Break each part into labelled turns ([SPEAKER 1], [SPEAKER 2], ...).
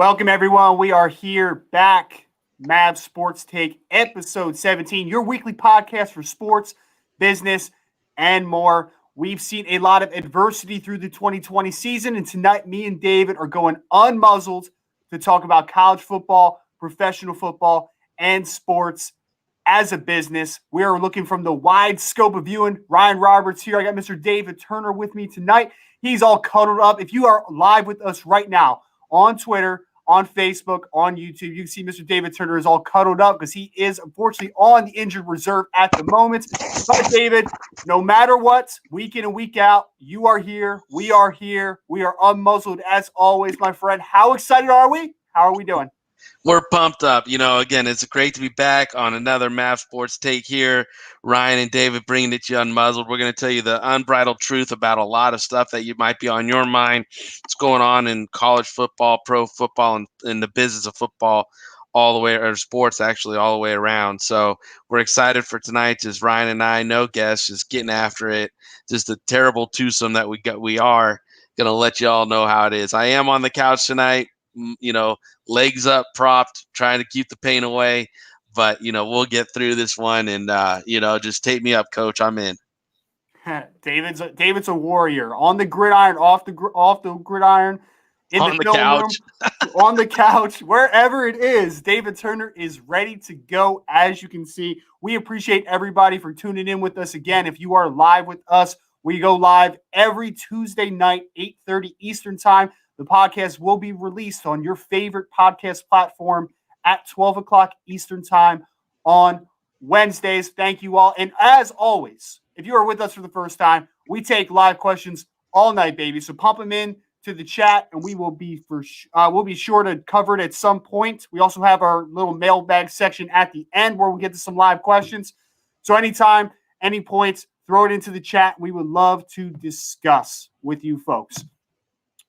[SPEAKER 1] Welcome, everyone. We are here back. Mavs Sports Take, episode 17, your weekly podcast for sports, business, and more. We've seen a lot of adversity through the 2020 season, and tonight me and David are going unmuzzled to talk about college football, professional football, and sports as a business. We are looking from the wide scope of viewing. Ryan Roberts here. I got Mr. David Turner with me tonight. He's all cuddled up. If you are live with us right now on Twitter, on Facebook, on YouTube, you can see Mr. David Turner is all cuddled up because he is unfortunately on the injured reserve at the moment. But David, no matter what, week in and week out, you are here. We are here. We are unmuzzled as always, my friend. How excited are we? How are we doing?
[SPEAKER 2] We're pumped up. Again, it's great to be back on another Mav Sports Take here. Ryan and David bringing it to you unmuzzled. We're going to tell you the unbridled truth about a lot of stuff that you might be on your mind. What's going on in college football, pro football, and in the business of football all the way, or sports actually all the way around. So we're excited for tonight. Just Ryan and I, no guests, just getting after it. Just a terrible twosome that we are going to let you all know how it is. I am on the couch tonight. Legs up, propped, trying to keep the pain away. But, we'll get through this one and, just take me up, coach. I'm in.
[SPEAKER 1] David's a warrior. On the gridiron, off the gridiron, in
[SPEAKER 2] on
[SPEAKER 1] the film
[SPEAKER 2] couch.
[SPEAKER 1] room, on the couch, wherever it is, David Turner is ready to go, as you can see. We appreciate everybody for tuning in with us again. If you are live with us, we go live every Tuesday night, 8:30 Eastern Time. The podcast will be released on your favorite podcast platform at 12 o'clock Eastern Time on Wednesdays. Thank you all. And as always, if you are with us for the first time, we take live questions all night, baby. So pump them in to the chat, and we will be we'll be sure to cover it at some point. We also have our little mailbag section at the end where we'll get to some live questions. So anytime, any points, throw it into the chat. We would love to discuss with you folks.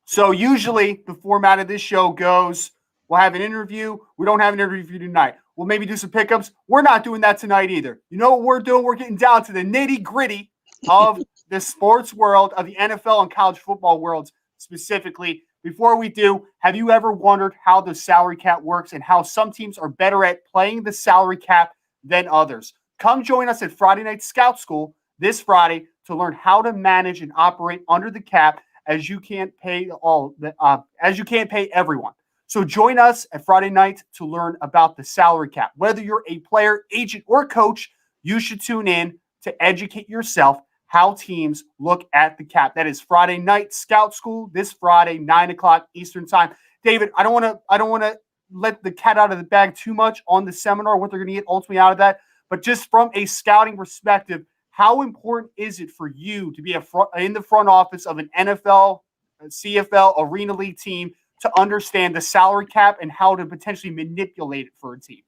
[SPEAKER 1] So usually the format of this show goes, we'll have an interview. We don't have an interview tonight. We'll maybe do some pickups. We're not doing that tonight either. You know what we're doing? We're getting down to the nitty-gritty of the sports world, of the NFL and college football worlds specifically. Before we do, have you ever wondered how the salary cap works and how some teams are better at playing the salary cap than others? Come join us at Friday Night Scout School this Friday to learn how to manage and operate under the cap, as you can't pay everyone. So join us at Friday night to learn about the salary cap. Whether you're a player, agent, or coach, you should tune in to educate yourself how teams look at the cap. That is Friday Night Scout School this Friday, 9 o'clock Eastern Time. David, I don't want to let the cat out of the bag too much on the seminar, what they're going to get ultimately out of that. But just from a scouting perspective, how important is it for you to be in the front office of an NFL, CFL, Arena League team to understand the salary cap and how to potentially manipulate it for a team?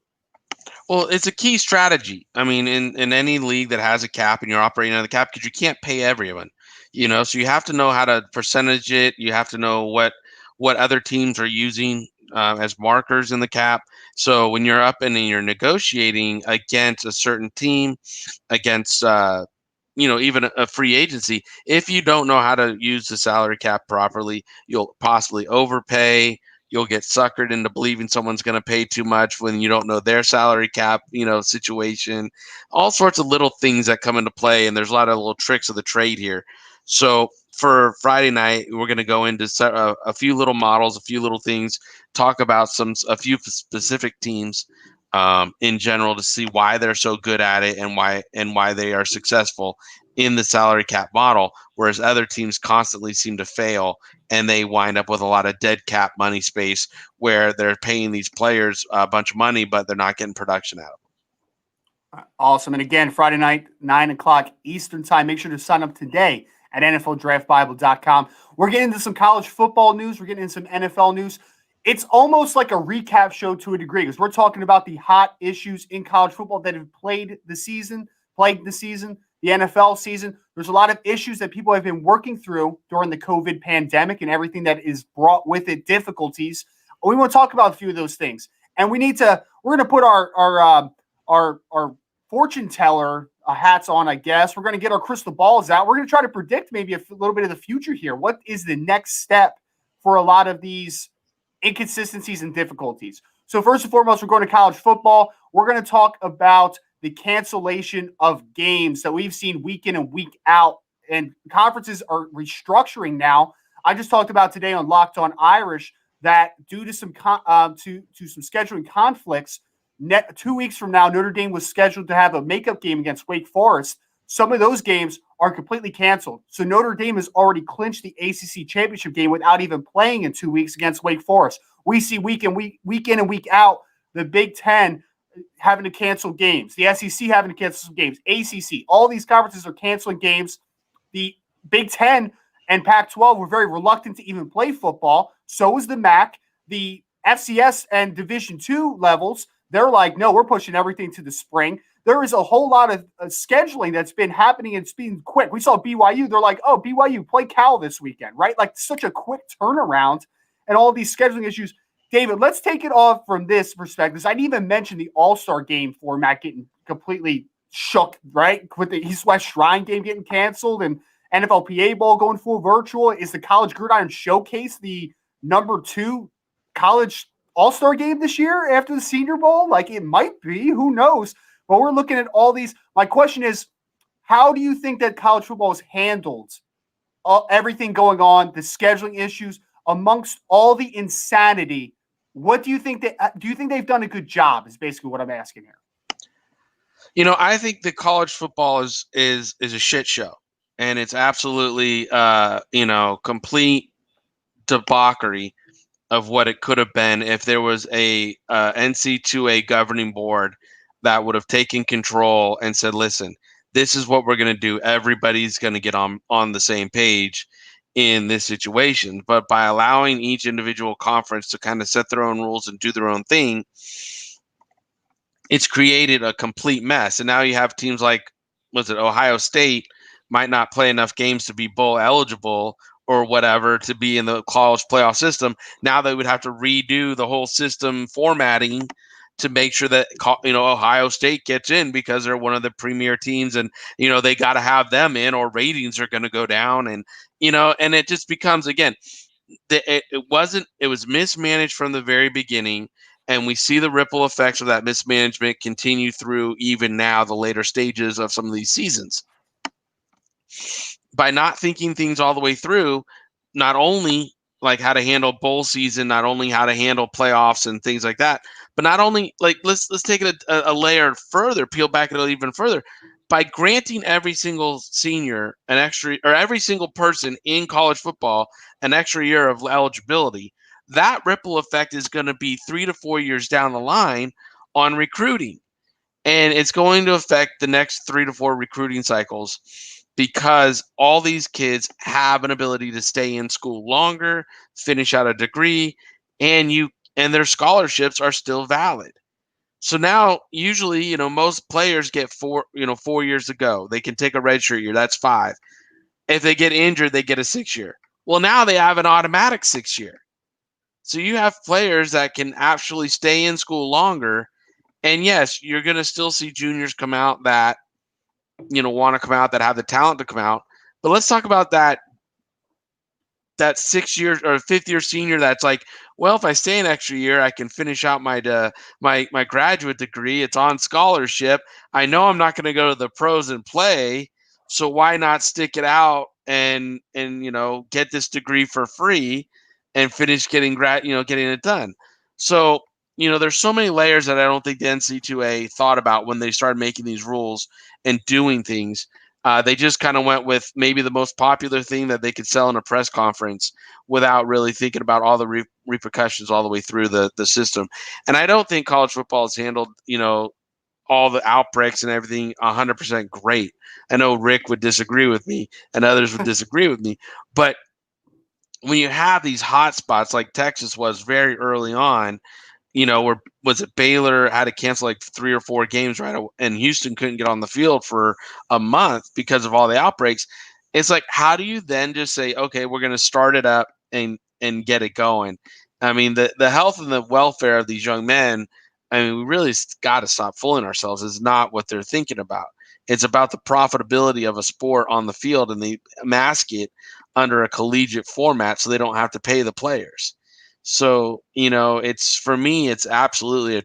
[SPEAKER 2] Well, it's a key strategy. I mean, in any league that has a cap and you're operating on the cap, because you can't pay everyone, so you have to know how to percentage it. You have to know what other teams are using as markers in the cap. So when you're up and you're negotiating against a certain team, against even a free agency, if you don't know how to use the salary cap properly, you'll possibly overpay. You'll get suckered into believing someone's going to pay too much when you don't know their salary cap, situation. All sorts of little things that come into play, and there's a lot of little tricks of the trade here. So for Friday night, we're going to go into a few little models, a few little things, talk about a few specific teams in general to see why they're so good at it and why they are successful in the salary cap model, whereas other teams constantly seem to fail and they wind up with a lot of dead cap money space where they're paying these players a bunch of money, but they're not getting production out of them.
[SPEAKER 1] Awesome. And again, Friday night, 9 o'clock Eastern Time. Make sure to sign up today at NFLDraftBible.com. We're getting into some college football news. We're getting into some NFL news. It's almost like a recap show to a degree because we're talking about the hot issues in college football that have plagued the season, the NFL season. There's a lot of issues that people have been working through during the COVID pandemic and everything that is brought with it, difficulties. We want to talk about a few of those things. And we're going to put our fortune teller hats on, I guess. We're going to get our crystal balls out. We're going to try to predict maybe a little bit of the future here. What is the next step for a lot of these inconsistencies and difficulties. So first and foremost, we're going to college football. We're going to talk about the cancellation of games that we've seen week in and week out, and conferences are restructuring now. I just talked about today on Locked On Irish that due to some some scheduling conflicts, 2 weeks from now, Notre Dame was scheduled to have a makeup game against Wake Forest. Some of those games are completely canceled. So Notre Dame has already clinched the ACC championship game without even playing in 2 weeks against Wake Forest. We see week in and week out the Big Ten having to cancel games, the SEC having to cancel some games, ACC, all these conferences are canceling games. The Big Ten and Pac-12 were very reluctant to even play football. So was the MAC. The FCS and Division II levels, they're like, no, we're pushing everything to the spring. There is a whole lot of scheduling that's been happening, and it's been quick. We saw BYU. They're like, oh, BYU, play Cal this weekend, right? Like such a quick turnaround and all these scheduling issues. David, let's take it off from this perspective. I didn't even mention the All-Star game format getting completely shook, right? With the East West Shrine game getting canceled and NFLPA Bowl going full virtual. Is the College Gridiron Showcase the number 2 college All-Star game this year after the Senior Bowl? Like it might be. Who knows? But we're looking at all these. My question is, how do you think that college football has handled everything going on, the scheduling issues, amongst all the insanity? What do you think they've done a good job is basically what I'm asking here.
[SPEAKER 2] I think that college football is a shit show, and it's absolutely complete debauchery of what it could have been if there was a NC2A governing board that would have taken control and said, listen, this is what we're going to do. Everybody's going to get on the same page in this situation. But by allowing each individual conference to kind of set their own rules and do their own thing, it's created a complete mess. And now you have teams like, Ohio State might not play enough games to be bowl eligible or whatever to be in the college playoff system. Now they would have to redo the whole system formatting to make sure that Ohio State gets in because they're one of the premier teams, and they got to have them in or ratings are going to go down, and and it just becomes, again, it was mismanaged from the very beginning, and we see the ripple effects of that mismanagement continue through even now the later stages of some of these seasons. By not thinking things all the way through, not only like how to handle bowl season, not only how to handle playoffs and things like that, but not only like let's take it a layer further, peel back it even further, by granting every single senior an extra, or every single person in college football an extra year of eligibility. That ripple effect is going to be 3 to 4 years down the line on recruiting, and it's going to affect the next 3 to 4 recruiting cycles, because all these kids have an ability to stay in school longer, finish out a degree, and their scholarships are still valid. So now, usually, most players get 4 years to go. They can take a redshirt year. That's 5. If they get injured, they get a 6-year. Well, now they have an automatic 6-year. So you have players that can actually stay in school longer. And yes, you're going to still see juniors come out that want to come out, that have the talent to come out. But let's talk about that 6 years or 5th-year senior that's like, well, if I stay an extra year, I can finish out my graduate degree. It's on scholarship. I know I'm not going to go to the pros and play, so why not stick it out and get this degree for free and finish getting it done. So there's so many layers that I don't think the NC2A thought about when they started making these rules and doing things. They just kind of went with maybe the most popular thing that they could sell in a press conference without really thinking about all the repercussions all the way through the system. And I don't think college football has handled, all the outbreaks and everything 100% great. I know Rick would disagree with me and others would disagree with me. But when you have these hot spots like Texas was very early on, where was it Baylor had to cancel like 3 or 4 games, right? And Houston couldn't get on the field for a month because of all the outbreaks. It's like, how do you then just say, okay, we're going to start it up and get it going? I mean, the health and the welfare of these young men, I mean, we really got to stop fooling ourselves. Is not what they're thinking about. It's about the profitability of a sport on the field, and they mask it under a collegiate format so they don't have to pay the players. So, it's for me, it's absolutely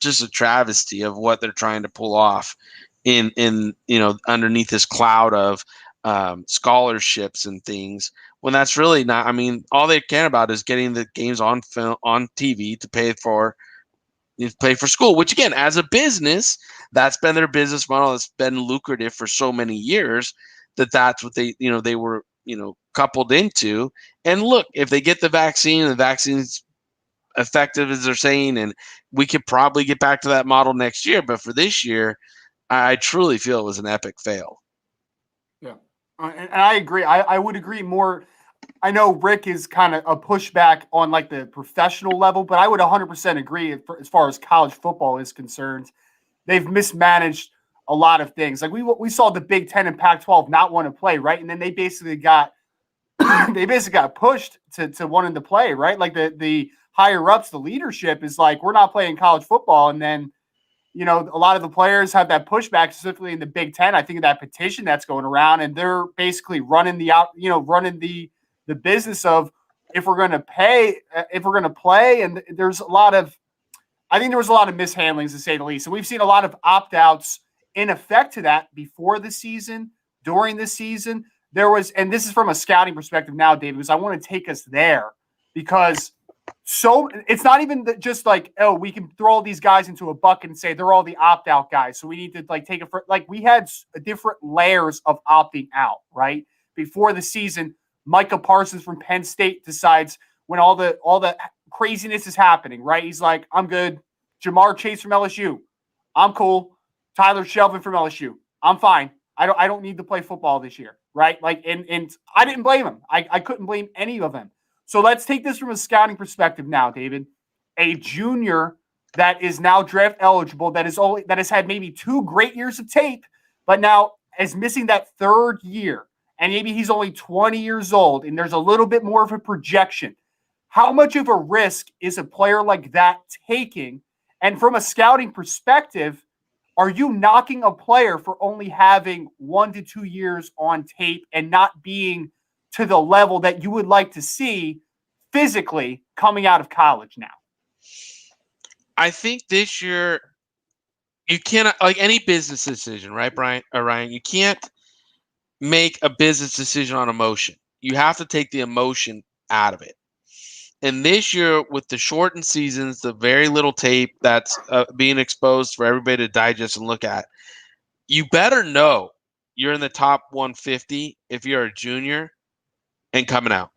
[SPEAKER 2] just a travesty of what they're trying to pull off in underneath this cloud of scholarships and things, when that's really not. I mean, all they care about is getting the games on film on TV to pay for school, which again, as a business, that's been their business model. It's been lucrative for so many years that's what they were coupled into. And look, if they get the vaccine's effective as they're saying, and we could probably get back to that model next year. But for this year, I truly feel it was an epic fail.
[SPEAKER 1] Yeah, and I agree. I would agree more. I know Rick is kind of a pushback on like the professional level, but I would 100% agree as far as college football is concerned. They've mismanaged a lot of things. Like we saw the Big Ten and Pac-12 not want to play, right? And then they basically got pushed to wanting to play, right? Like the higher ups, the leadership is like, we're not playing college football, and then a lot of the players have that pushback, specifically in the Big Ten. I think of that petition that's going around, and they're basically running the business of if we're going to pay, if we're going to play. And I think there was a lot of mishandlings, to say the least. And we've seen a lot of opt-outs in effect to that before the season, during the season. And this is from a scouting perspective now, David, because I want to take us there, because it's not even just like, oh, we can throw all these guys into a bucket and say they're all the opt-out guys, so we need to like take it for, like, we had different layers of opting out, right? Before the season, Micah Parsons from Penn State decides, when all the craziness is happening, right? He's like, I'm good. Jamar Chase from LSU, I'm cool. Tyler Shelvin from LSU, I'm fine. I don't need to play football this year, right? Like, and I didn't blame him. I couldn't blame any of them. So let's take this from a scouting perspective now, David. A junior that is now draft eligible, that has had maybe 2 great years of tape, but now is missing that 3rd year, and maybe he's only 20 years old, and there's a little bit more of a projection. How much of a risk is a player like that taking? And from a scouting perspective, are you knocking a player for only having 1 to 2 years on tape and not being to the level that you would like to see physically coming out of college now?
[SPEAKER 2] I think this year you cannot, like any business decision, right, Brian or Ryan, you can't make a business decision on emotion. You have to take the emotion out of it. And this year, with the shortened seasons, the very little tape that's being exposed for everybody to digest and look at, you better know you're in the top 150 if you're a junior and coming out.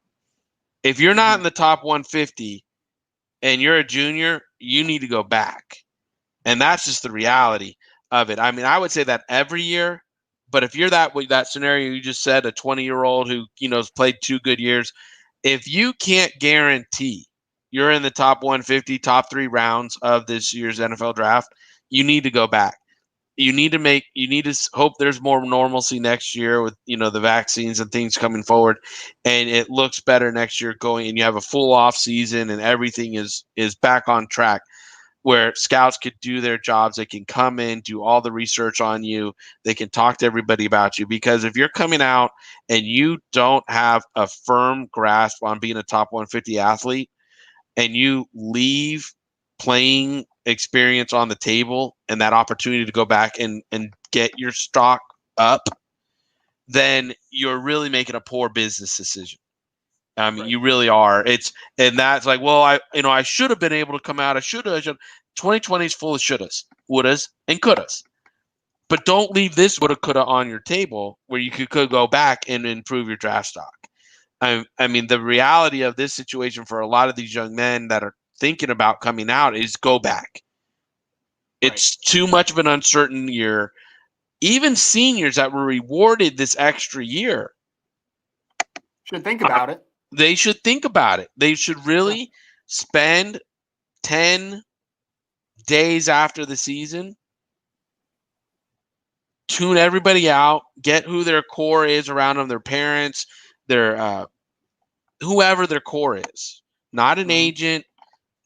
[SPEAKER 2] If you're not in the top 150 and you're a junior, you need to go back. And that's just the reality of it. I mean, I would say that every year, but if you're that scenario you just said, a 20-year-old who, has played 2 good years, if you can't guarantee you're in the top 150, top 3 rounds of this year's NFL draft, you need to go back. You need to hope there's more normalcy next year with, the vaccines and things coming forward, and it looks better next year going, and you have a full off season and everything is back on track, where scouts could do their jobs. They can come in, do all the research on you. They can talk to everybody about you. Because if you're coming out and you don't have a firm grasp on being a top 150 athlete, and you leave playing experience on the table and that opportunity to go back and get your stock up, then you're really making a poor business decision. I mean, right. You really are. And that's like, well, I should have been able to come out. I should have. 2020 is full of shouldas, wouldas, and couldas. But don't leave this woulda, coulda on your table where you could go back and improve your draft stock. I mean, the reality of this situation for a lot of these young men that are thinking about coming out is go back. Right. It's too much of an uncertain year. Even seniors that were rewarded this extra year
[SPEAKER 1] should think about it.
[SPEAKER 2] They should think about it. They should really spend 10 days after the season, tune everybody out, get who their core is around them, their parents, their whoever their core is. Not an agent,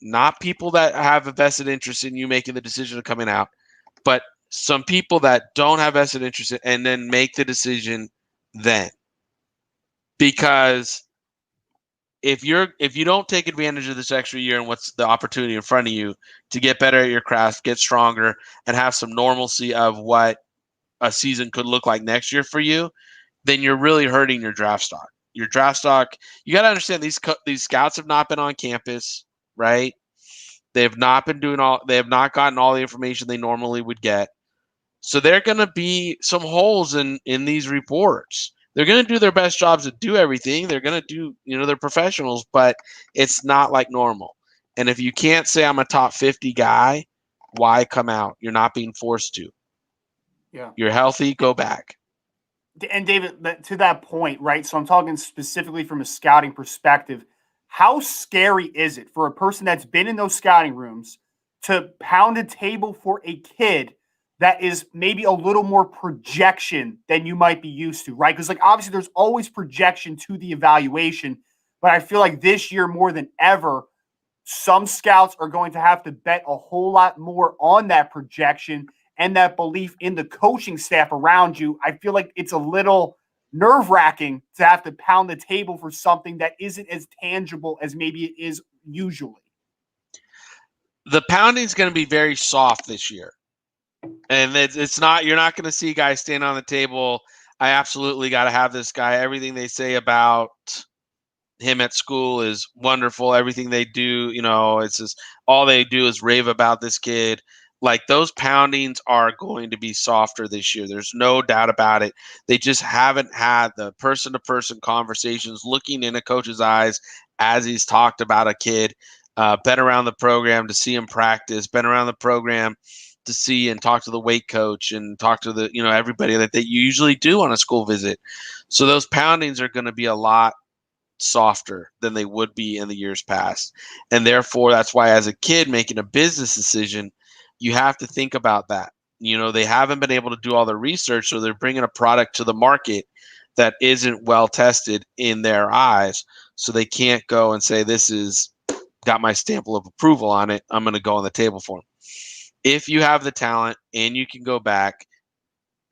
[SPEAKER 2] not people that have a vested interest in you making the decision of coming out, but some people that don't have vested interest in, and then make the decision then. Because if you don't take advantage of this extra year and what's the opportunity in front of you to get better at your craft, get stronger, and have some normalcy of what a season could look like next year for you, then you're really hurting your draft stock. Your draft stock, you got to understand these scouts have not been on campus, right? They have not gotten all the information they normally would get. So there are going to be some holes in these reports. They're going to do their best jobs to do everything. They're going to do, they're professionals, but it's not like normal. And if you can't say I'm a top 50 guy, why come out? You're not being forced to.
[SPEAKER 1] Yeah.
[SPEAKER 2] You're healthy, go back.
[SPEAKER 1] And David, to that point, right? So I'm talking specifically from a scouting perspective. How scary is it for a person that's been in those scouting rooms to pound a table for a kid that is maybe a little more projection than you might be used to, right? Because obviously there's always projection to the evaluation, but I feel like this year more than ever, some scouts are going to have to bet a whole lot more on that projection and that belief in the coaching staff around you. I feel like it's a little nerve-wracking to have to pound the table for something that isn't as tangible as maybe it is usually.
[SPEAKER 2] The pounding is going to be very soft this year. And it's not, you're not going to see guys stand on the table. I absolutely got to have this guy. Everything they say about him at school is wonderful. Everything they do, it's just all they do is rave about this kid. Like those poundings are going to be softer this year. There's no doubt about it. They just haven't had the person-to-person conversations, looking in a coach's eyes as he's talked about a kid, been around the program to see him practice, been around the program to see and talk to the weight coach and talk to the, everybody that they usually do on a school visit. So those poundings are going to be a lot softer than they would be in the years past. And therefore, that's why as a kid making a business decision, you have to think about that. They haven't been able to do all the research, so they're bringing a product to the market that isn't well tested in their eyes. So they can't go and say, this is got my stamp of approval on it, I'm going to go on the table for them. If you have the talent and you can go back,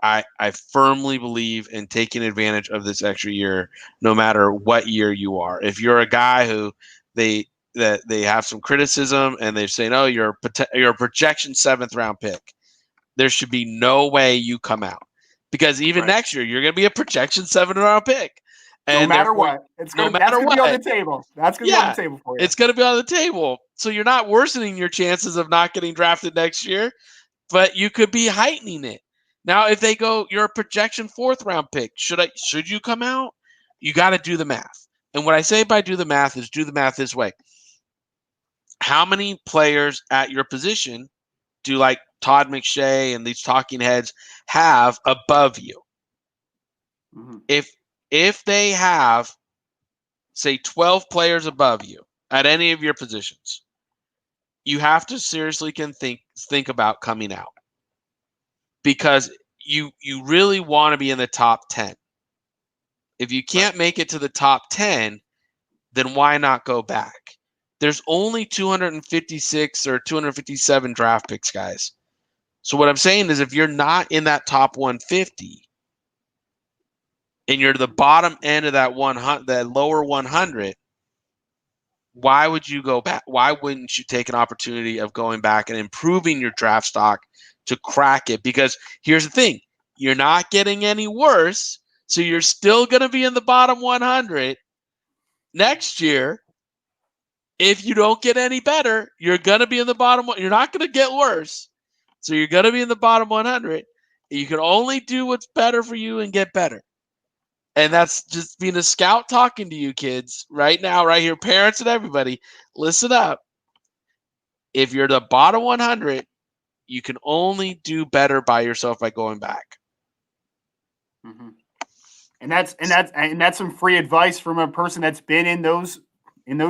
[SPEAKER 2] I firmly believe in taking advantage of this extra year, no matter what year you are. If you're a guy who they have some criticism and they're saying, "Oh, you're a projection 7th round pick," there should be no way you come out, because even next year you're going to be a projection 7th round pick. And
[SPEAKER 1] no matter what, that's going to be on the table. That's going to be on the table for you.
[SPEAKER 2] It's going to be on the table. So you're not worsening your chances of not getting drafted next year, but you could be heightening it. Now, if they go, you're a projection 4th round pick, should you come out? You got to do the math. And what I say by do the math is do the math this way. How many players at your position do like Todd McShay and these talking heads have above you? Mm-hmm. If they have, say, 12 players above you at any of your positions, you have to seriously think about coming out, because you really want to be in the top 10. If you can't make it to the top 10, then why not go back? There's only 256 or 257 draft picks, guys. So what I'm saying is, if you're not in that top 150 and you're the bottom end of that lower 100, why would you go back? Why wouldn't you take an opportunity of going back and improving your draft stock to crack it? Because here's the thing, you're not getting any worse, so you're still going to be in the bottom 100 next year. If you don't get any better, you're going to be in the bottom one. You're not going to get worse, so you're going to be in the bottom 100. You can only do what's better for you and get better. And that's just being a scout talking to you kids right now, right here, parents and everybody, listen up. If you're the bottom 100, you can only do better by yourself by going back.
[SPEAKER 1] Mm-hmm. And that's some free advice from a person that's been in those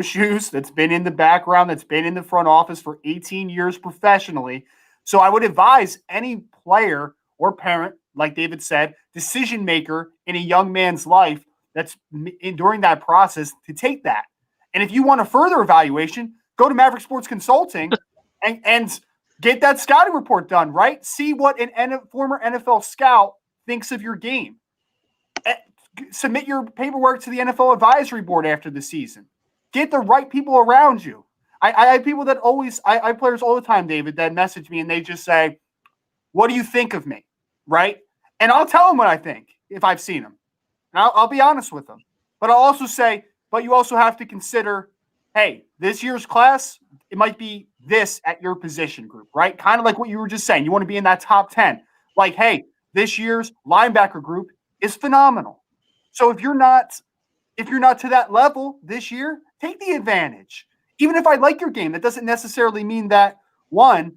[SPEAKER 1] shoes, that's been in the background, that's been in the front office for 18 years professionally. So I would advise any player or parent, like David said, decision maker in a young man's life that's during that process, to take that. And if you want a further evaluation, go to Maverick Sports Consulting and get that scouting report done, right? See what an former NFL scout thinks of your game. Submit your paperwork to the NFL advisory board after the season. Get the right people around you. I have people that I have players all the time, David, that message me and they just say, what do you think of me? Right? And I'll tell them what I think if I've seen them. And I'll be honest with them. But I'll also say, but you also have to consider, hey, this year's class, it might be this at your position group, right? Kind of like what you were just saying. You want to be in that top 10. Like, hey, this year's linebacker group is phenomenal. So if you're not to that level this year, take the advantage. Even if I like your game, that doesn't necessarily mean that, one,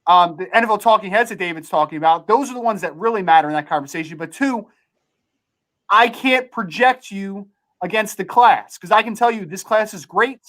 [SPEAKER 1] the NFL talking heads that David's talking about, those are the ones that really matter in that conversation. But two, I can't project you against the class because I can tell you this class is great.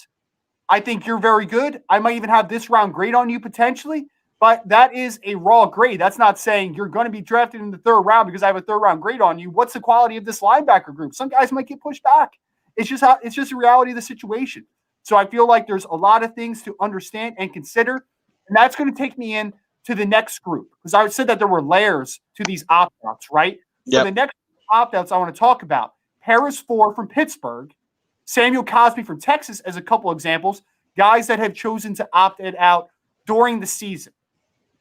[SPEAKER 1] I think you're very good. I might even have this round grade on you potentially, but that is a raw grade. That's not saying you're going to be drafted in the third round because I have a third round grade on you. What's the quality of this linebacker group? Some guys might get pushed back. It's just the reality of the situation. So I feel like there's a lot of things to understand and consider, and that's going to take me in to the next group because I said that there were layers to these opt-outs, right?
[SPEAKER 2] Yep.
[SPEAKER 1] So the next opt-outs I want to talk about, Paris Ford from Pittsburgh, Samuel Cosby from Texas as a couple examples, guys that have chosen to opt it out during the season.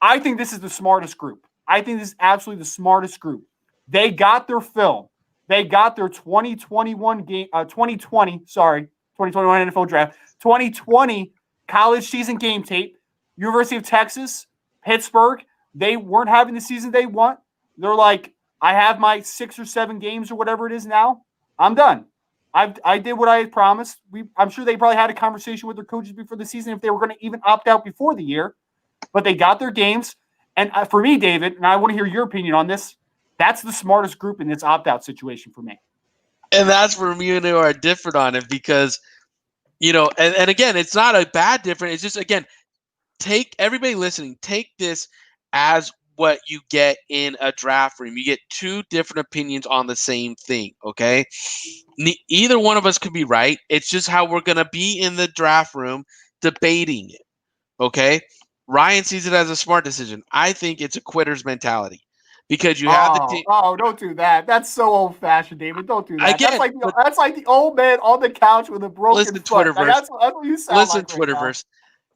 [SPEAKER 1] I think this is the smartest group. I think this is absolutely the smartest group. They got their film. They got their 2021 NFL draft, 2020 college season game tape, University of Texas, Pittsburgh. They weren't having the season they want. They're like, I have my 6 or 7 games or whatever it is now. I'm done. I did what I had promised. I'm sure they probably had a conversation with their coaches before the season if they were going to even opt out before the year. But they got their games. And for me, David, and I want to hear your opinion on this, that's the smartest group in this opt-out situation for me.
[SPEAKER 2] And that's where me and you are different on it because, and again, it's not a bad difference. It's just, again, take everybody listening, take this as what you get in a draft room. You get 2 different opinions on the same thing, okay? Either one of us could be right. It's just how we're going to be in the draft room debating it, okay? Ryan sees it as a smart decision. I think it's a quitter's mentality because you have the team.
[SPEAKER 1] Oh, don't do that. That's so old-fashioned, David. Don't do that.
[SPEAKER 2] Again,
[SPEAKER 1] that's like the old man on the couch with a broken foot.
[SPEAKER 2] Twitterverse.
[SPEAKER 1] Like, that's what you sound
[SPEAKER 2] listen,
[SPEAKER 1] like
[SPEAKER 2] Twitterverse.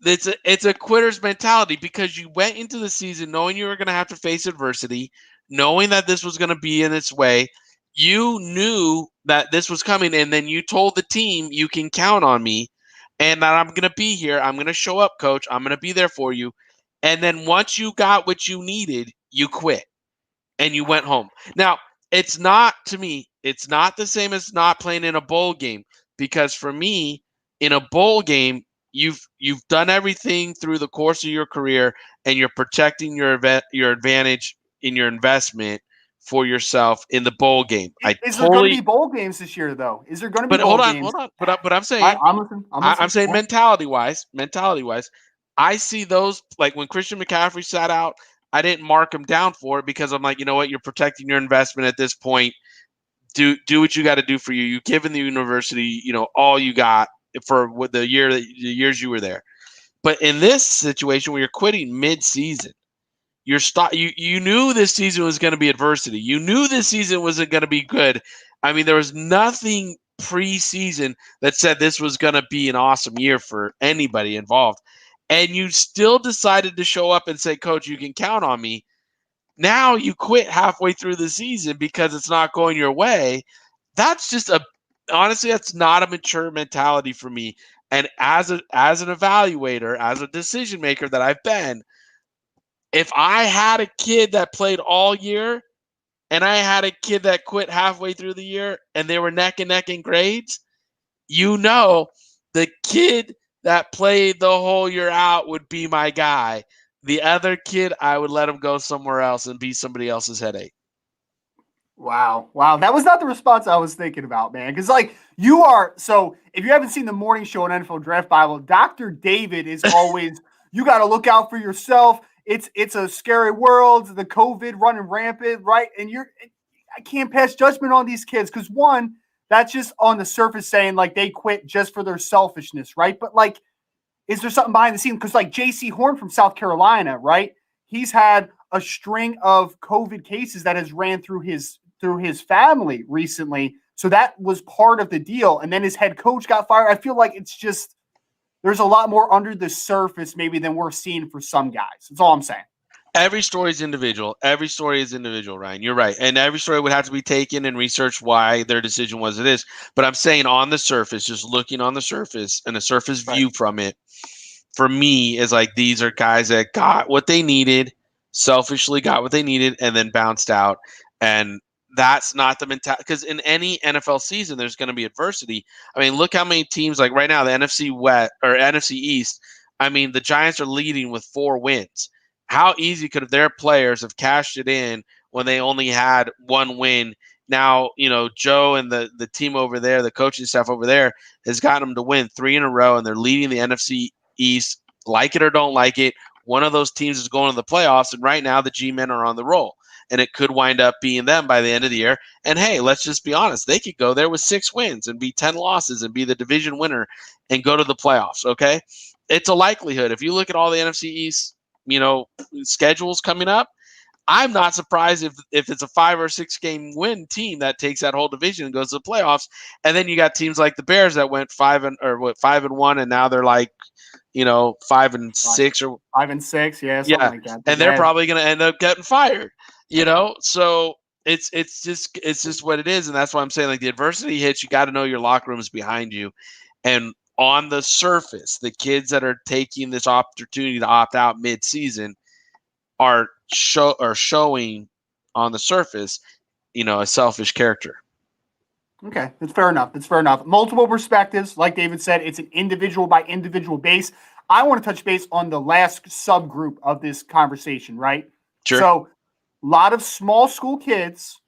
[SPEAKER 2] It's a quitter's mentality because you went into the season knowing you were going to have to face adversity, knowing that this was going to be in its way. You knew that this was coming, and then you told the team, you can count on me, and that I'm going to be here. I'm going to show up, coach. I'm going to be there for you. And then once you got what you needed, you quit, and you went home. Now, it's not, to me, it's not the same as not playing in a bowl game because for me, in a bowl game, you've done everything through the course of your career, and you're protecting your advantage in your investment for yourself in the bowl game.
[SPEAKER 1] Is there going to be bowl games this year, though? Is there going to be bowl games?
[SPEAKER 2] Hold on. But I'm saying,
[SPEAKER 1] I'm listening.
[SPEAKER 2] I'm saying mentality wise, I see those like when Christian McCaffrey sat out. I didn't mark him down for it because I'm like, you know what, you're protecting your investment at this point. Do what you got to do for you. You've given the university, all you got for the years you were there. But in this situation where you're quitting mid-season, you knew this season was going to be adversity. You knew this season wasn't going to be good. I mean, there was nothing pre-season that said this was going to be an awesome year for anybody involved. And you still decided to show up and say, Coach, you can count on me. Now you quit halfway through the season because it's not going your way. That's just honestly, that's not a mature mentality for me. And as an evaluator, as a decision maker that I've been, if I had a kid that played all year and I had a kid that quit halfway through the year and they were neck and neck in grades, the kid that played the whole year out would be my guy. The other kid, I would let him go somewhere else and be somebody else's headache.
[SPEAKER 1] Wow. That was not the response I was thinking about, man. Because, so if you haven't seen the morning show on NFL Draft Bible, Dr. David is always, you got to look out for yourself. It's a scary world, the COVID running rampant, right? And I can't pass judgment on these kids because, one, that's just on the surface saying, like, they quit just for their selfishness, right? But, like, is there something behind the scenes? Because, like, J.C. Horn from South Carolina, right? He's had a string of COVID cases that has ran through his family recently So that was part of the deal. And then his head coach got fired. I feel like it's just there's a lot more under the surface maybe than we're seeing for some guys. That's all I'm saying.
[SPEAKER 2] Every story is individual. Every story is individual, Ryan. You're right. And every story would have to be taken and researched why their decision was it is. But I'm saying on the surface, just looking on the surface and a surface view from it, for me, is like these are guys that got what they needed, selfishly got what they needed, and then bounced out. And that's not the mentality. Because in any NFL season, there's going to be adversity. I mean, look how many teams, like right now, the NFC West or NFC East. I mean, the Giants are leading with 4 wins. How easy could their players have cashed it in when they only had 1 win? Now, Joe and the team over there, the coaching staff over there, has gotten them to win 3 in a row, and they're leading the NFC East. Like it or don't like it, one of those teams is going to the playoffs, and right now the G-men are on the roll, and it could wind up being them by the end of the year. And hey, let's just be honest, they could go there with 6 wins and be 10 losses and be the division winner and go to the playoffs, okay? It's a likelihood. If you look at all the NFC East schedules coming up, I'm not surprised if it's a 5 or 6 game win team that takes that whole division and goes to the playoffs. And then you got teams like the Bears that went 5-1, and now they're like 5-6 or
[SPEAKER 1] 5-6, something like that.
[SPEAKER 2] And they're probably going to end up getting fired. So it's just what it is, and that's why I'm saying, like, the adversity hits, you got to know your locker room is behind you, and on the surface, the kids that are taking this opportunity to opt out mid-season are showing on the surface, a selfish character.
[SPEAKER 1] Okay, that's fair enough. Multiple perspectives. Like David said, it's an individual by individual base. I want to touch base on the last subgroup of this conversation, right?
[SPEAKER 2] Sure.
[SPEAKER 1] So a lot of small school kids,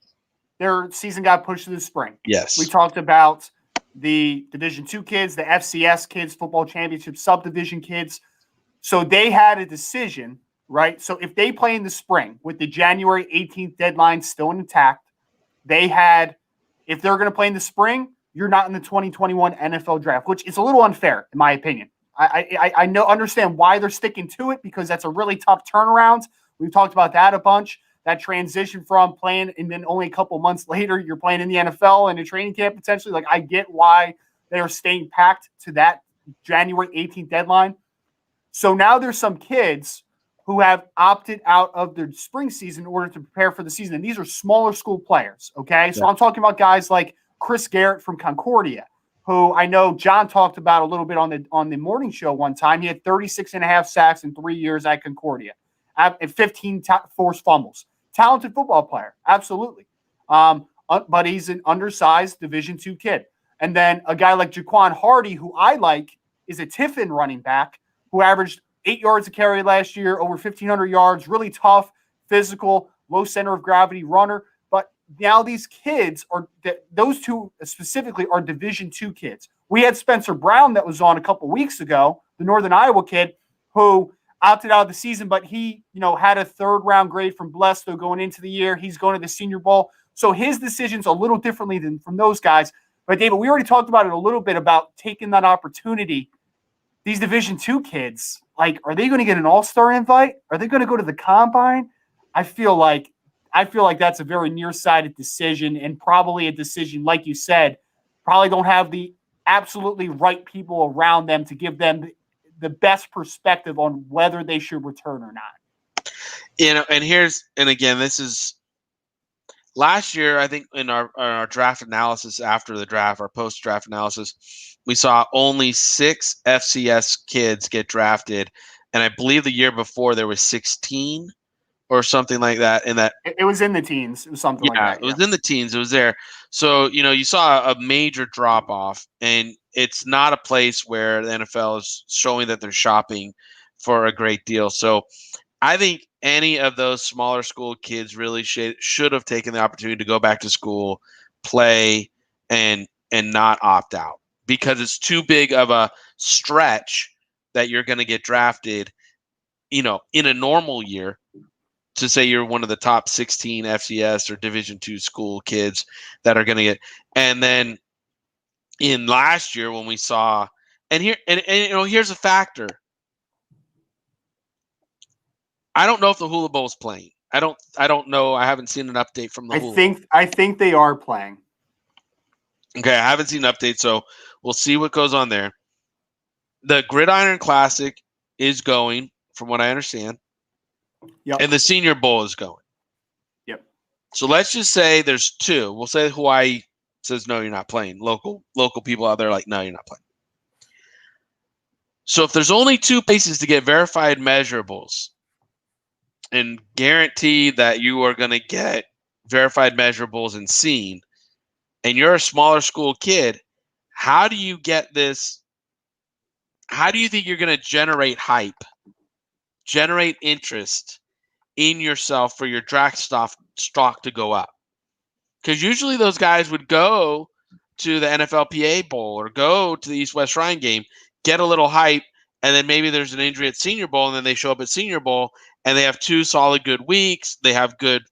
[SPEAKER 1] their season got pushed to the spring.
[SPEAKER 2] Yes.
[SPEAKER 1] We talked about the Division II kids, the FCS kids, football championship subdivision kids. So they had a decision, right? So if they play in the spring with the January 18th deadline still intact, if they're going to play in the spring, you're not in the 2021 NFL draft, which is a little unfair, in my opinion. I understand why they're sticking to it, because that's a really tough turnaround. We've talked about that a bunch. That transition from playing and then only a couple months later you're playing in the NFL and a training camp potentially. Like, I get why they are staying packed to that January 18th deadline. So now there's some kids who have opted out of their spring season in order to prepare for the season. And these are smaller school players, okay? So I'm talking about guys like Chris Garrett from Concordia, who I know John talked about a little bit on the morning show one time. He had 36.5 sacks in 3 years at Concordia and 15 forced fumbles. Talented football player, absolutely. But he's an undersized Division II kid. And then a guy like Juwan Hardy, who I like, is a Tiffin running back who averaged 8 yards a carry last year, over 1,500 yards, really tough, physical, low center of gravity runner. But now these kids those two specifically are Division II kids. We had Spencer Brown that was on a couple weeks ago, the Northern Iowa kid, who opted out of the season, but he, had a 3rd round grade from Blesto going into the year. He's going to the Senior Bowl. So his decision's a little differently than from those guys. But David, we already talked about it a little bit about taking that opportunity. These Division II kids, like, are they going to get an all-star invite? Are they going to go to the combine? I feel like that's a very nearsighted decision, and probably a decision, like you said, probably don't have the absolutely right people around them to give them the best perspective on whether they should return or not.
[SPEAKER 2] And again, this is last year, I think in our draft analysis after the draft, our post-draft analysis, we saw only 6 FCS kids get drafted. And I believe the year before there was 16 or something like that. And that
[SPEAKER 1] it was in the teens. It was something like that.
[SPEAKER 2] It was in the teens. It was there. So, you saw a major drop off, and it's not a place where the NFL is showing that they're shopping for a great deal. So I think any of those smaller school kids really should have taken the opportunity to go back to school, play, and not opt out, because it's too big of a stretch that you're going to get drafted, in a normal year, to say you're one of the top 16 FCS or Division II school kids that are going to get. And then in last year when we saw, here's a factor. I don't know if the Hula Bowl's playing. I don't know. I haven't seen an update from the Hula Bowl.
[SPEAKER 1] I think they are playing.
[SPEAKER 2] Okay, I haven't seen updates, so we'll see what goes on there. The Gridiron Classic is going, from what I understand,
[SPEAKER 1] Yep.
[SPEAKER 2] and the Senior Bowl is going.
[SPEAKER 1] Yep.
[SPEAKER 2] So let's just say there's two. We'll say Hawaii says no, you're not playing. Local people out there like no, you're not playing. So if there's only two places to get verified measurables and guarantee that you are going to get verified measurables and seen, and you're a smaller school kid, how do you get this? How do you think you're going to generate hype, generate interest in yourself for your draft stock to go up? Because usually those guys would go to the NFLPA Bowl or go to the East-West Shrine game, get a little hype, and then maybe there's an injury at Senior Bowl, and then they show up at Senior Bowl, and they have 2 solid good weeks. They have good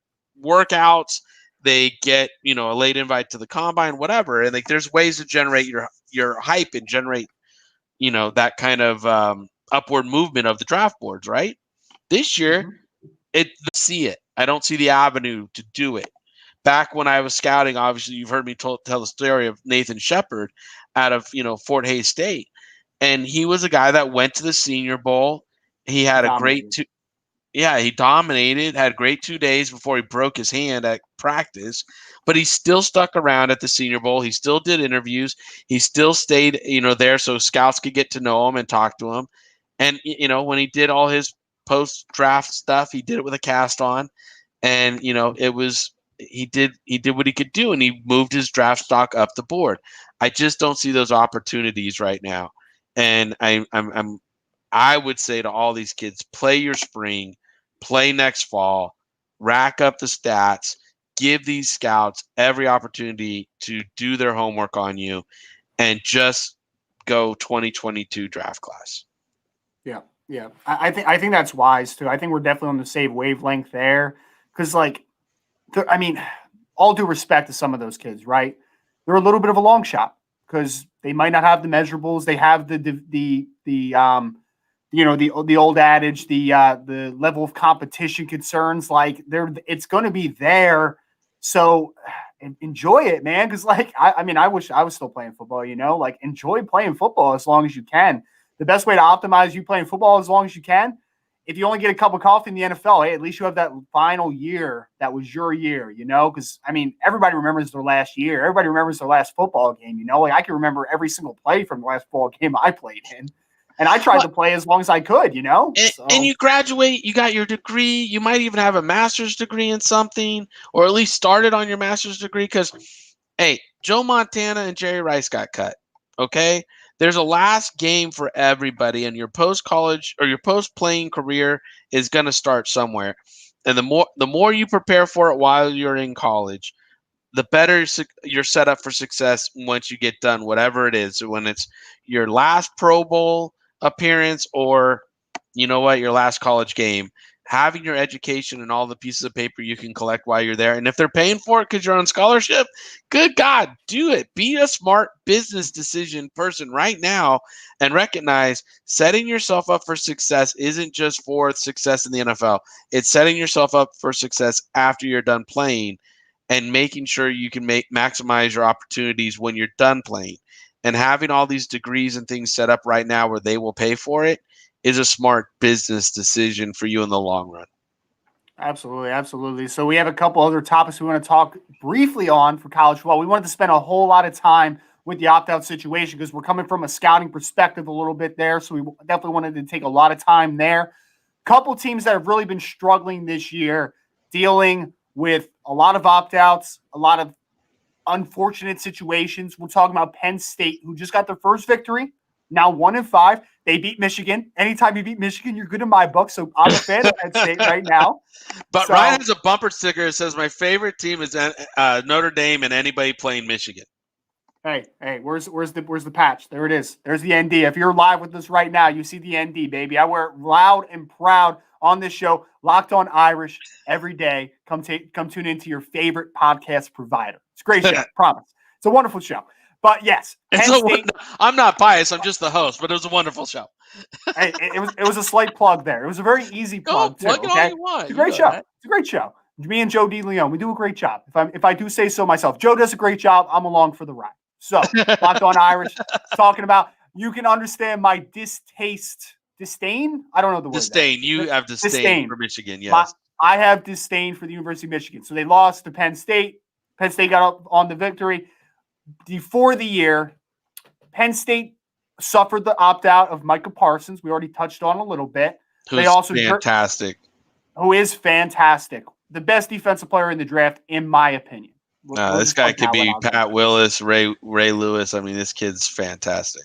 [SPEAKER 2] workouts. They get, a late invite to the combine, whatever. And like, there's ways to generate your hype and generate, that kind of upward movement of the draft boards, right? This year, see it. I don't see the avenue to do it. Back when I was scouting, obviously you've heard me tell the story of Nathan Shepard out of, Fort Hays State. And he was a guy that went to the Senior Bowl. He had a great he dominated, had great 2 days before he broke his hand at practice, but he still stuck around at the Senior Bowl. He still did interviews. He still stayed, there so scouts could get to know him and talk to him. And, when he did all his post-draft stuff, he did it with a cast on. And, it was he did what he could do, and he moved his draft stock up the board. I just don't see those opportunities right now. And I would say to all these kids, play your spring, play next fall, rack up the stats, give these scouts every opportunity to do their homework on you, and just go 2022 draft class.
[SPEAKER 1] Yeah. Yeah. I think that's wise too. I think we're definitely on the same wavelength there. Cause all due respect to some of those kids, right? They're a little bit of a long shot because they might not have the measurables. They have the old adage, the level of competition concerns, it's going to be there. So enjoy it, man. Cause I wish I was still playing football, enjoy playing football as long as you can. The best way to optimize you playing football as long as you can, if you only get a cup of coffee in the NFL, hey, at least you have that final year that was your year, because, everybody remembers their last year. Everybody remembers their last football game, I can remember every single play from the last football game I played in. And I tried to play as long as I could,
[SPEAKER 2] And you graduate, you got your degree, you might even have a master's degree in something, or at least started on your master's degree because, hey, Joe Montana and Jerry Rice got cut, okay? There's a last game for everybody, and your post-college or your post-playing career is going to start somewhere. And the more you prepare for it while you're in college, the better you're set up for success once you get done, whatever it is. So when it's your last Pro Bowl appearance or, your last college game, having your education and all the pieces of paper you can collect while you're there. And if they're paying for it because you're on scholarship, good God, do it. Be a smart business decision person right now and recognize setting yourself up for success isn't just for success in the NFL. It's setting yourself up for success after you're done playing and making sure you can maximize your opportunities when you're done playing. And having all these degrees and things set up right now where they will pay for it is a smart business decision for you in the long run.
[SPEAKER 1] Absolutely, absolutely. So we have a couple other topics we want to talk briefly on for college football. We wanted to spend a whole lot of time with the opt-out situation because we're coming from a scouting perspective a little bit there. So we definitely wanted to take a lot of time there. Couple teams that have really been struggling this year, dealing with a lot of opt-outs, a lot of unfortunate situations. We're talking about Penn State, who just got their first victory, now 1-5. They beat Michigan. Anytime you beat Michigan, you're good in my book. So I'm a fan of Penn State right now.
[SPEAKER 2] But Ryan has a bumper sticker that says, my favorite team is Notre Dame and anybody playing Michigan.
[SPEAKER 1] Hey, where's the patch? There it is. There's the ND. If you're live with us right now, you see the ND, baby. I wear it loud and proud on this show. Locked on Irish every day. Come tune into your favorite podcast provider. It's a great show. Promise. It's a wonderful show. But yes,
[SPEAKER 2] I'm not biased. I'm just the host, but it was a wonderful show.
[SPEAKER 1] Hey, it was a slight plug there. It was a very easy plug too. Okay? All you want. It's a great show. It's a great show. Me and Joe DeLeon, we do a great job. If I do say so myself, Joe does a great job. I'm along for the ride. So, Locked On Irish talking about, you can understand my disdain. I don't know the word.
[SPEAKER 2] Disdain. You have disdain for Michigan, yes.
[SPEAKER 1] I have disdain for the University of Michigan. So they lost to Penn State. Penn State got up on the victory. Before the year, Penn State suffered the opt-out of Micah Parsons. We already touched on a little bit.
[SPEAKER 2] Who's fantastic.
[SPEAKER 1] Who is fantastic. The best defensive player in the draft, in my opinion.
[SPEAKER 2] This guy could be Pat Willis, Ray Lewis. I mean, this kid's fantastic.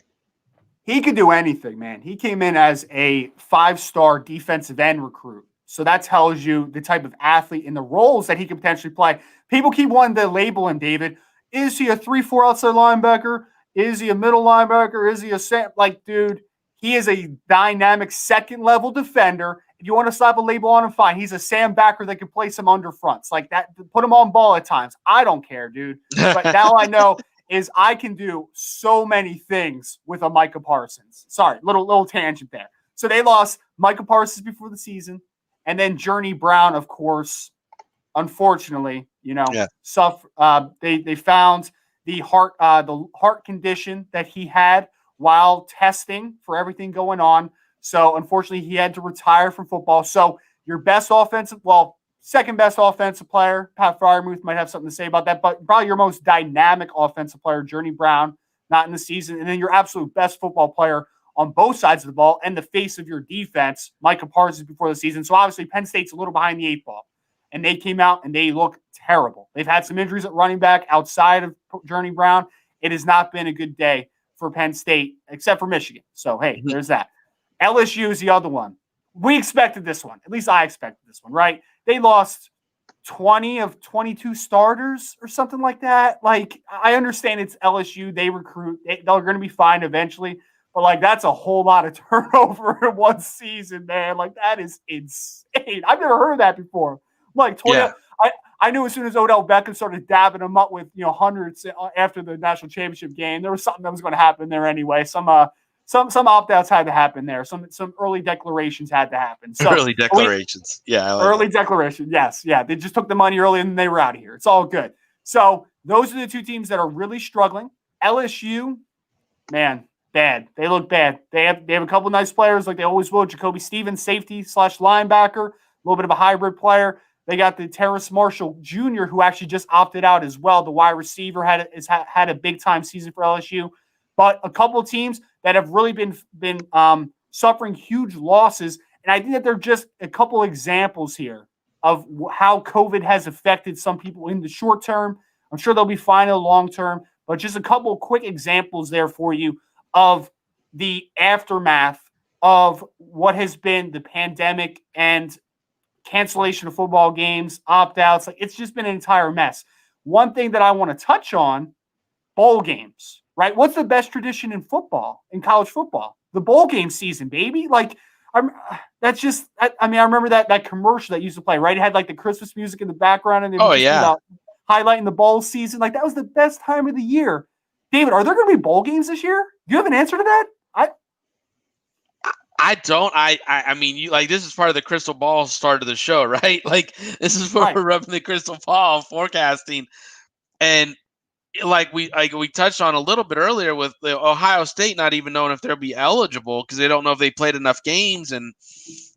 [SPEAKER 1] He could do anything, man. He came in as a 5-star defensive end recruit. So that tells you the type of athlete and the roles that he could potentially play. People keep wanting to label him, David. Is he a 3-4 outside linebacker? Is he a middle linebacker? Is he a dude, he is a dynamic second-level defender. If you want to slap a label on him, fine. He's a Sam backer that can play some under fronts. Like that, put him on ball at times. I don't care, dude. But now I know is I can do so many things with a Micah Parsons. Sorry, little tangent there. So they lost Micah Parsons before the season, and then Journey Brown, of course, unfortunately, they found the heart condition that he had while testing for everything going on. So unfortunately, he had to retire from football. So your second best offensive player, Pat Fryermuth might have something to say about that, but probably your most dynamic offensive player, Journey Brown, not in the season. And then your absolute best football player on both sides of the ball and the face of your defense, Micah Parsons, before the season. So obviously Penn State's a little behind the 8 ball. And they came out and they look terrible. They've had some injuries at running back outside of Journey Brown. It has not been a good day for Penn State, except for Michigan. So, hey, there's that. LSU is the other one. We expected this one. At least I expected this one, right? They lost 20 of 22 starters or something like that. Like, I understand it's LSU. They recruit. They're going to be fine eventually. But, like, that's a whole lot of turnover in one season, man. Like, that is insane. I've never heard of that before. Like, 20. Yeah. I knew as soon as Odell Beckham started dabbing them up with, hundreds after the national championship game, there was something that was going to happen there anyway. Some opt-outs had to happen there. Some early declarations had to happen. So
[SPEAKER 2] early declarations.
[SPEAKER 1] Early declaration. Yes. Yeah. They just took the money early and they were out of here. It's all good. So those are the two teams that are really struggling. LSU, man, bad. They look bad. They have a couple of nice players like they always will. Jacoby Stevens, safety / linebacker, a little bit of a hybrid player. They got the Terrace Marshall Jr., who actually just opted out as well. The wide receiver had a big-time season for LSU. But a couple of teams that have really been suffering huge losses, and I think that they're just a couple examples here of how COVID has affected some people in the short term. I'm sure they'll be fine in the long term, but just a couple of quick examples there for you of the aftermath of what has been the pandemic and cancellation of football games, opt-outs. Like, it's just been an entire mess. One thing that I want to touch on, bowl games, right? What's the best tradition in football, in college football? The bowl game season, baby. Like, I remember that commercial that used to play, right? It had like the Christmas music in the background and highlighting the bowl season. Like, that was the best time of the year. David, are there going to be bowl games this year? Do you have an answer to that?
[SPEAKER 2] I don't. I mean, you like, this is part of the crystal ball start of the show, right? Like, this is where we're rubbing the crystal ball, forecasting, and like we touched on a little bit earlier with the Ohio State not even knowing if they'll be eligible because they don't know if they played enough games and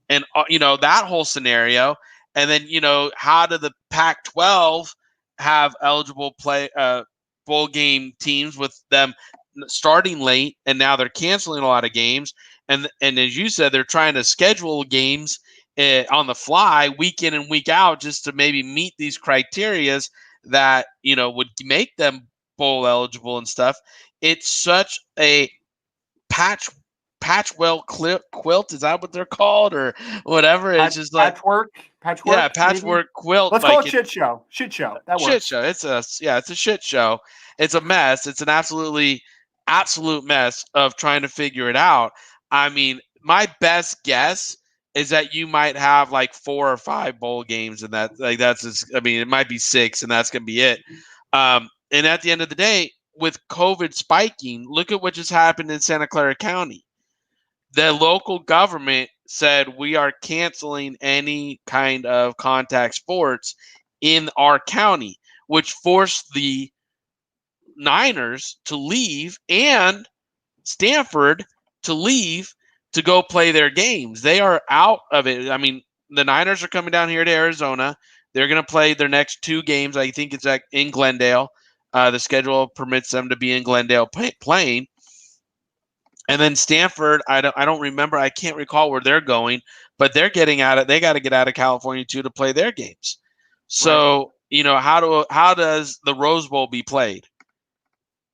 [SPEAKER 2] that whole scenario, and then how do the Pac-12 have eligible bowl game teams with them starting late, and now they're canceling a lot of games. And as you said, they're trying to schedule games on the fly, week in and week out, just to maybe meet these criterias that would make them bowl eligible and stuff. It's such a patchwork quilt. Is that what they're called or whatever? It's just like
[SPEAKER 1] patchwork.
[SPEAKER 2] Yeah, patchwork quilt.
[SPEAKER 1] Let's call it shit show. Shit show. That works.
[SPEAKER 2] Shit show. It's a shit show. It's a mess. It's an absolute mess of trying to figure it out. I mean, my best guess is that you might have like 4 or 5 bowl games, and it might be 6, and that's gonna be it. And at the end of the day, with COVID spiking, look at what just happened in Santa Clara County. The local government said we are canceling any kind of contact sports in our county, which forced the Niners to leave and Stanford to leave to go play their games. They are out of it. I mean, the Niners are coming down here to Arizona. They're going to play their next 2 games. I think it's in Glendale. The schedule permits them to be in Glendale playing. And then Stanford, I don't remember. I can't recall where they're going, but they're getting out of. They got to get out of California too to play their games. So how does the Rose Bowl be played?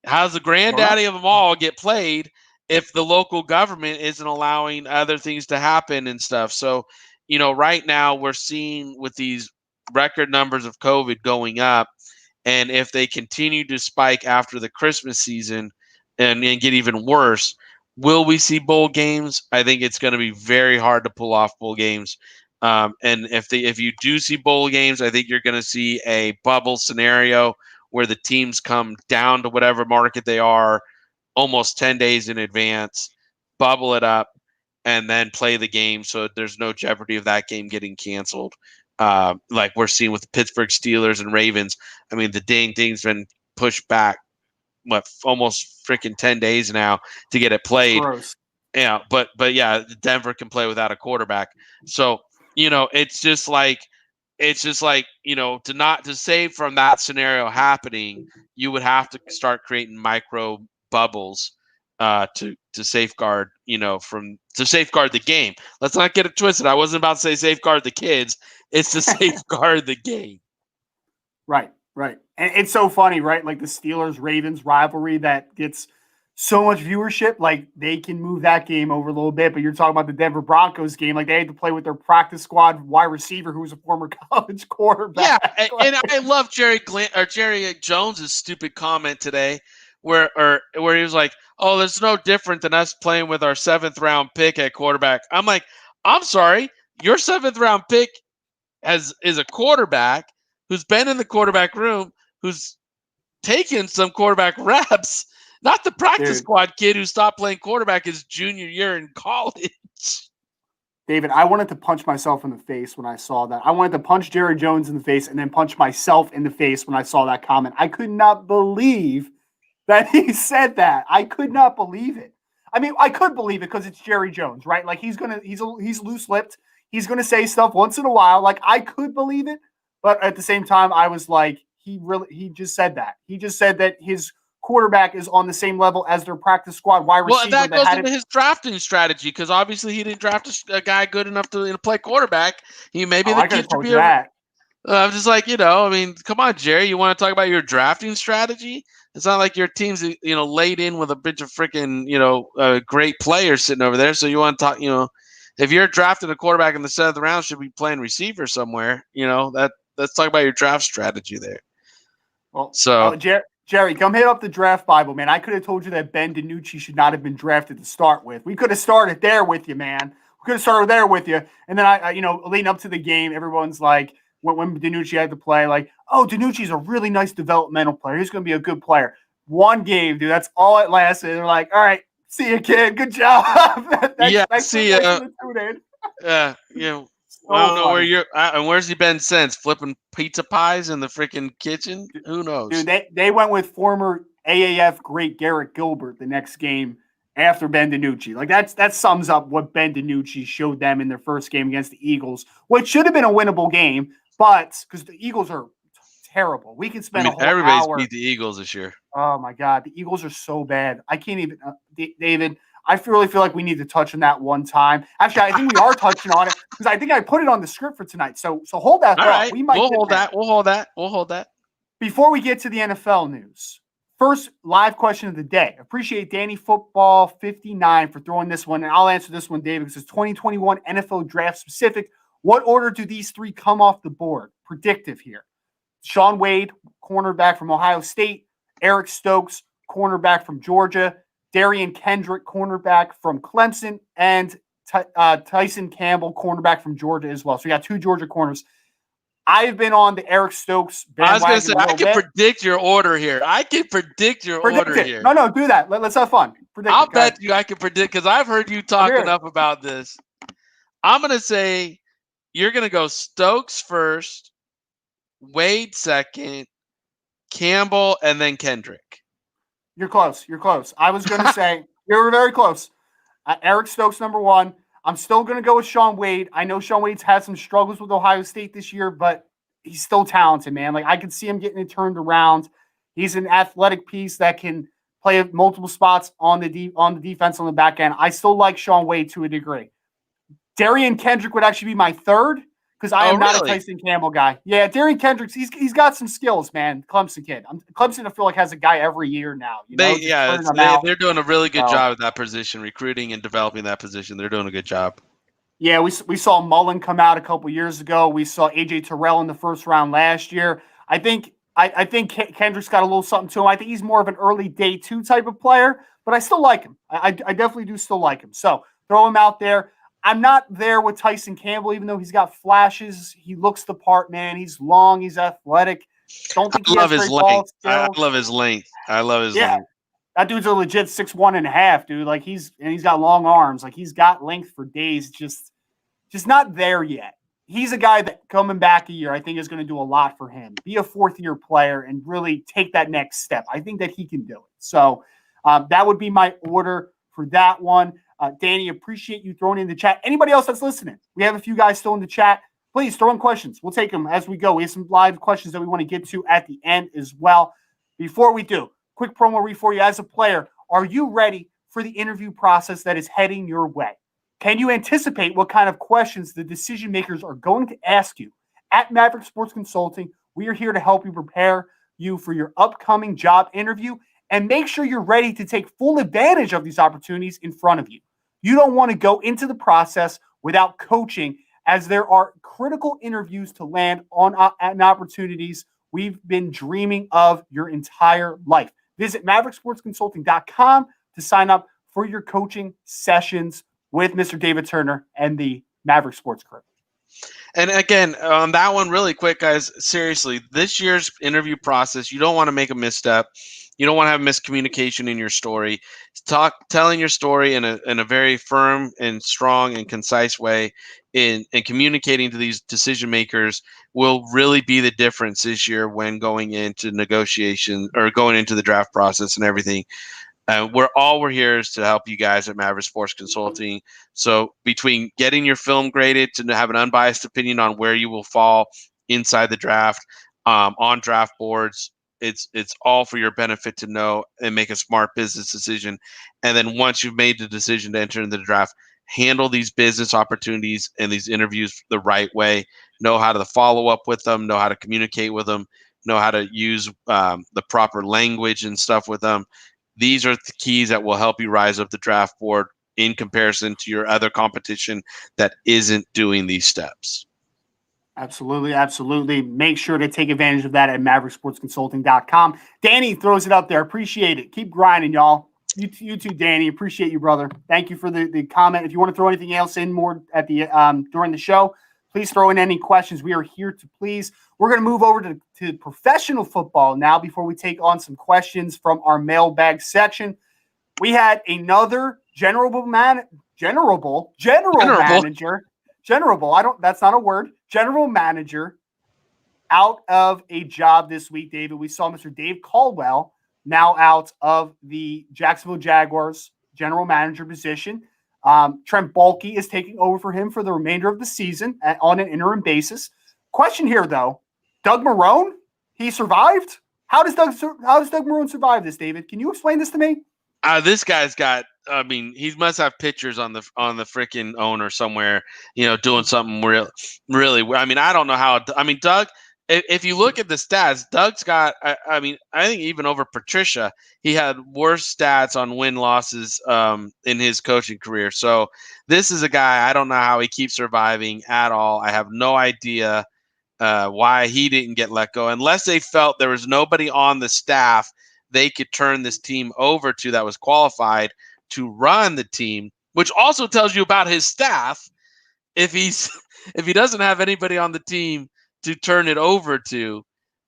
[SPEAKER 2] How's the granddaddy of them all get played if the local government isn't allowing other things to happen and stuff? So, right now we're seeing with these record numbers of COVID going up, and if they continue to spike after the Christmas season and get even worse, will we see bowl games? I think it's going to be very hard to pull off bowl games. And if you do see bowl games, I think you're going to see a bubble scenario where the teams come down to whatever market they are almost 10 days in advance, bubble it up, and then play the game so there's no jeopardy of that game getting canceled. Like we're seeing with the Pittsburgh Steelers and Ravens. I mean, the dang thing's been pushed back, almost freaking 10 days now to get it played.
[SPEAKER 1] Gross.
[SPEAKER 2] Yeah, but yeah, Denver can play without a quarterback. So, it's just like to save from that scenario happening, you would have to start creating micro bubbles to safeguard, to safeguard the game. Let's not get it twisted. I wasn't about to say safeguard the kids. It's to safeguard the game.
[SPEAKER 1] Right. And it's so funny, right? Like the Steelers-Ravens rivalry that gets so much viewership, like they can move that game over a little bit, but you're talking about the Denver Broncos game, like they had to play with their practice squad wide receiver who was a former college quarterback.
[SPEAKER 2] Yeah, and I love Jerry Jones's stupid comment today where he was like, "Oh, there's no different than us playing with our 7th round pick at quarterback." I'm like, "I'm sorry, your 7th round pick is a quarterback who's been in the quarterback room, who's taken some quarterback reps." Not the practice squad kid who stopped playing quarterback his junior year in college.
[SPEAKER 1] David, I wanted to punch myself in the face when I saw that. I wanted to punch Jerry Jones in the face and then punch myself in the face when I saw that comment. I could not believe that he said that. I could not believe it. I mean, I could believe it because it's Jerry Jones, right? Like he's loose-lipped. He's gonna say stuff once in a while. Like I could believe it, but at the same time, I was like, he just said that. He just said that his quarterback is on the same level as their practice squad wide receiver.
[SPEAKER 2] Well, that goes into his drafting strategy because obviously he didn't draft a guy good enough to play quarterback. The kid should be that. I'm just like, I mean, come on, Jerry. You want to talk about your drafting strategy? It's not like your team's, laid in with a bunch of freaking, great players sitting over there. So you want to talk, if you're drafting a quarterback in the 7th round, should be playing receiver somewhere. Let's talk about your draft strategy there.
[SPEAKER 1] Well, Jerry, come hit up the draft Bible, man. I could have told you that Ben DiNucci should not have been drafted to start with. We could have started there with you, man. We could have started there with you. And then I leading up to the game, everyone's like, when DiNucci had to play, like, oh, DiNucci's a really nice developmental player. He's going to be a good player. One game, dude. That's all it lasted. They're like, all right, see you, kid. Good job.
[SPEAKER 2] See ya. I don't know where and where's he been since? Flipping pizza pies in the freaking kitchen? Who knows?
[SPEAKER 1] Dude, they went with former AAF great Garrett Gilbert the next game after Ben DiNucci. Like that sums up what Ben DiNucci showed them in their first game against the Eagles, which should have been a winnable game, but because the Eagles are terrible. We can spend a whole
[SPEAKER 2] everybody's
[SPEAKER 1] hour.
[SPEAKER 2] beat the Eagles this year.
[SPEAKER 1] Oh my God, the Eagles are so bad. I can't even, David. I really feel like we need to touch on that one time. Actually, I think we are touching on it because I think I put it on the script for tonight. So hold that thought.
[SPEAKER 2] Right. We'll hold that.
[SPEAKER 1] Before we get to the NFL news, first live question of the day. Appreciate Danny Football 59 for throwing this one, and I'll answer this one, David, because it's 2021 NFL Draft specific. What order do these 3 come off the board? Predictive here. Shaun Wade, cornerback from Ohio State. Eric Stokes, cornerback from Georgia. Darian Kendrick, cornerback from Clemson, and Tyson Campbell, cornerback from Georgia as well. So we got 2 Georgia corners. I've been on the Eric Stokes bandwagon.
[SPEAKER 2] I was going to say, I can predict your order here.
[SPEAKER 1] No, do that. Let's have fun.
[SPEAKER 2] I'll bet you I can predict because I've heard you talk enough about this. I'm going to say you're going to go Stokes first, Wade second, Campbell, and then Kendrick.
[SPEAKER 1] You're close. You're close. I was going to say you're very close. Eric Stokes, number one. I'm still going to go with Shaun Wade. I know Shaun Wade's had some struggles with Ohio State this year, but he's still talented, man. Like I could see him getting it turned around. He's an athletic piece that can play multiple spots on the defense on the back end. I still like Shaun Wade to a degree. Darian Kendrick would actually be my third because I am not a Tyson Campbell guy. Yeah, Darian Kendrick, he's got some skills, man. Clemson kid. Clemson, I feel like, has a guy every year now.
[SPEAKER 2] They're doing a really good job at that position, recruiting and developing that position. They're doing a good job.
[SPEAKER 1] Yeah, we saw Mullen come out a couple years ago. We saw AJ Terrell in the first round last year. I think Kendrick's got a little something to him. I think he's more of an early day two type of player, but I still like him. I definitely do still like him. So throw him out there. I'm not there with Tyson Campbell, even though he's got flashes. He looks the part, man. He's long. He's athletic. Don't think
[SPEAKER 2] I love his length. I love his length. Length.
[SPEAKER 1] That dude's a legit 6'1.5", dude. Like he's got long arms. Like he's got length for days. Just not there yet. He's a guy that coming back a year, I think is going to do a lot for him. Be a fourth-year player and really take that next step. I think that he can do it. So that would be my order for that one. Danny, appreciate you throwing in the chat. Anybody else that's listening? We have a few guys still in the chat. Please throw in questions. We'll take them as we go. We have some live questions that we want to get to at the end as well. Before we do, quick promo read for you. As a player, are you ready for the interview process that is heading your way? Can you anticipate what kind of questions the decision makers are going to ask you? At Maverick Sports Consulting, we are here to help you prepare you for your upcoming job interview and make sure you're ready to take full advantage of these opportunities in front of you. You don't want to go into the process without coaching, as there are critical interviews to land on opportunities we've been dreaming of your entire life. Visit MaverickSportsConsulting.com to sign up for your coaching sessions with Mr. David Turner and the Maverick Sports Crew.
[SPEAKER 2] And again, on that one, really quick, guys, seriously, this year's interview process, you don't want to make a misstep. You don't want to have miscommunication in your story. Telling your story in a very firm and strong and concise way and communicating to these decision makers will really be the difference this year when going into negotiation or going into the draft process and everything. We're here is to help you guys at Maverick Sports Consulting. So between getting your film graded to have an unbiased opinion on where you will fall inside the draft, on draft boards, it's all for your benefit to know and make a smart business decision. And then once you've made the decision to enter into the draft, handle these business opportunities and these interviews the right way. Know how to follow up with them, know how to communicate with them, know how to use the proper language and stuff with them. These are the keys that will help you rise up the draft board in comparison to your other competition that isn't doing these steps.
[SPEAKER 1] Absolutely, absolutely. Make sure to take advantage of that at MaverickSportsConsulting.com. Danny throws it up there. Appreciate it. Keep grinding, y'all. You too, Danny. Appreciate you, brother. Thank you for the comment. If you want to throw anything else in more at the during the show, please throw in any questions. We are here to please. We're going to move over to professional football now before we take on some questions from our mailbag section. We had another general manager. That's not a word. General manager out of a job this week, David. We saw Mr. Dave Caldwell now out of the Jacksonville Jaguars general manager position. Trent Baalke is taking over for him for the remainder of the season on an interim basis. Question here, though. Doug Marrone, he survived? How does Doug Marrone survive this, David? Can you explain this to me?
[SPEAKER 2] This guy's got, I mean, he must have pictures on the freaking owner somewhere, doing something really. I mean, I don't know how. I mean, Doug, if you look at the stats, Doug's got, I think even over Patricia, he had worse stats on win-losses in his coaching career. So this is a guy, I don't know how he keeps surviving at all. I have no idea why he didn't get let go, unless they felt there was nobody on the staff they could turn this team over to that was qualified to run the team, which also tells you about his staff. If he doesn't have anybody on the team to turn it over to,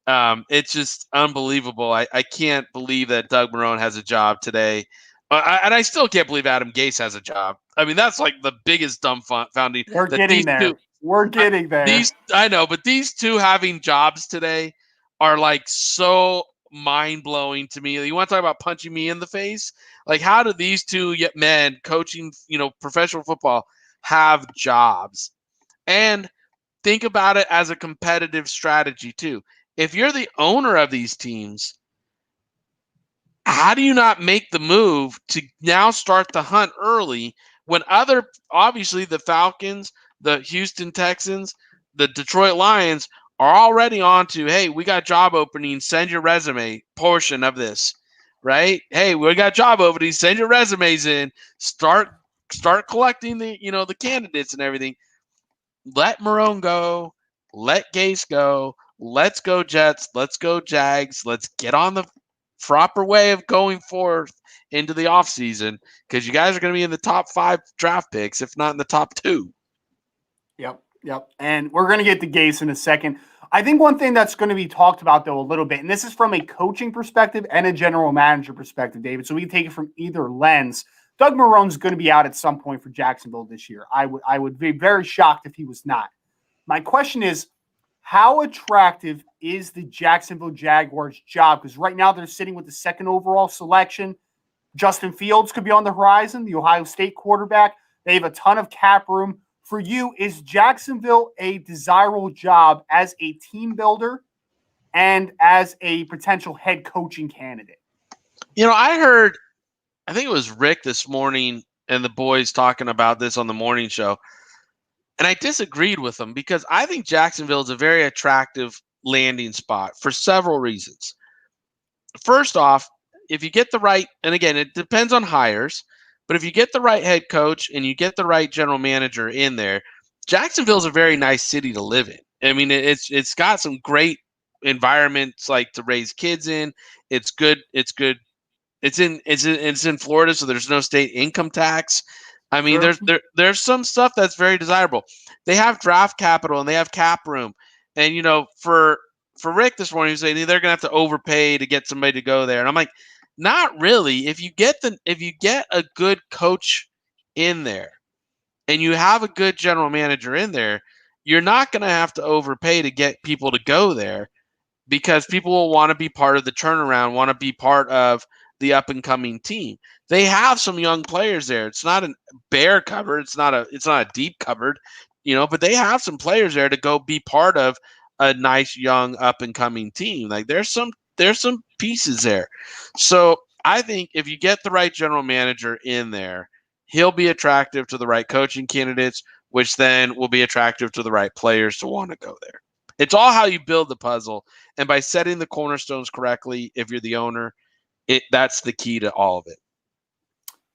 [SPEAKER 2] it's just unbelievable. I can't believe that Doug Marrone has a job today. And I still can't believe Adam Gase has a job. I mean, that's like the biggest dumbfounding.
[SPEAKER 1] We're getting there. We're getting there.
[SPEAKER 2] I know, but these two having jobs today are like so mind-blowing to me. You want to talk about punching me in the face? Like, how do these two men coaching, professional football have jobs? And think about it as a competitive strategy too. If you're the owner of these teams, how do you not make the move to now start the hunt early when obviously the Falcons, the Houston Texans, the Detroit Lions are already on to, hey, we got job openings, send your resume portion of this, right? Hey, we got job openings, send your resumes in, start collecting the candidates and everything. Let Marone go, let Gase go, let's go Jets, let's go Jags, let's get on the proper way of going forth into the offseason because you guys are going to be in the top 5 draft picks, if not in the top 2.
[SPEAKER 1] Yep. And we're going to get to Gase in a second. I think one thing that's going to be talked about, though, a little bit, and this is from a coaching perspective and a general manager perspective, David, so we can take it from either lens. Doug Marone's going to be out at some point for Jacksonville this year. I would be very shocked if he was not. My question is, how attractive is the Jacksonville Jaguars job? Because right now they're sitting with the 2nd overall selection. Justin Fields could be on the horizon, the Ohio State quarterback. They have a ton of cap room. For you, is Jacksonville a desirable job as a team builder and as a potential head coaching candidate?
[SPEAKER 2] I think it was Rick this morning and the boys talking about this on the morning show. And I disagreed with them because I think Jacksonville is a very attractive landing spot for several reasons. First off, if you get the right, and again, it depends on hires, but if you get the right head coach and you get the right general manager in there, Jacksonville is a very nice city to live in. I mean, it's got some great environments like to raise kids in. It's good. It's in Florida, so there's no state income tax. I mean,
[SPEAKER 1] Sure.
[SPEAKER 2] there's some stuff that's very desirable. They have draft capital and they have cap room. And for Rick this morning, he was saying they're gonna have to overpay to get somebody to go there. And I'm like, not really. If you get a good coach in there and you have a good general manager in there, you're not gonna have to overpay to get people to go there because people will want to be part of the turnaround, want to be part of the up and coming team. They have some young players there. It's not a bare cupboard. It's not a deep cupboard, but they have some players there to go be part of a nice young up and coming team. Like there's some pieces there. So I think if you get the right general manager in there, he'll be attractive to the right coaching candidates, which then will be attractive to the right players to want to go there. It's all how you build the puzzle. And by setting the cornerstones correctly, if you're the owner, that's the key to all of it.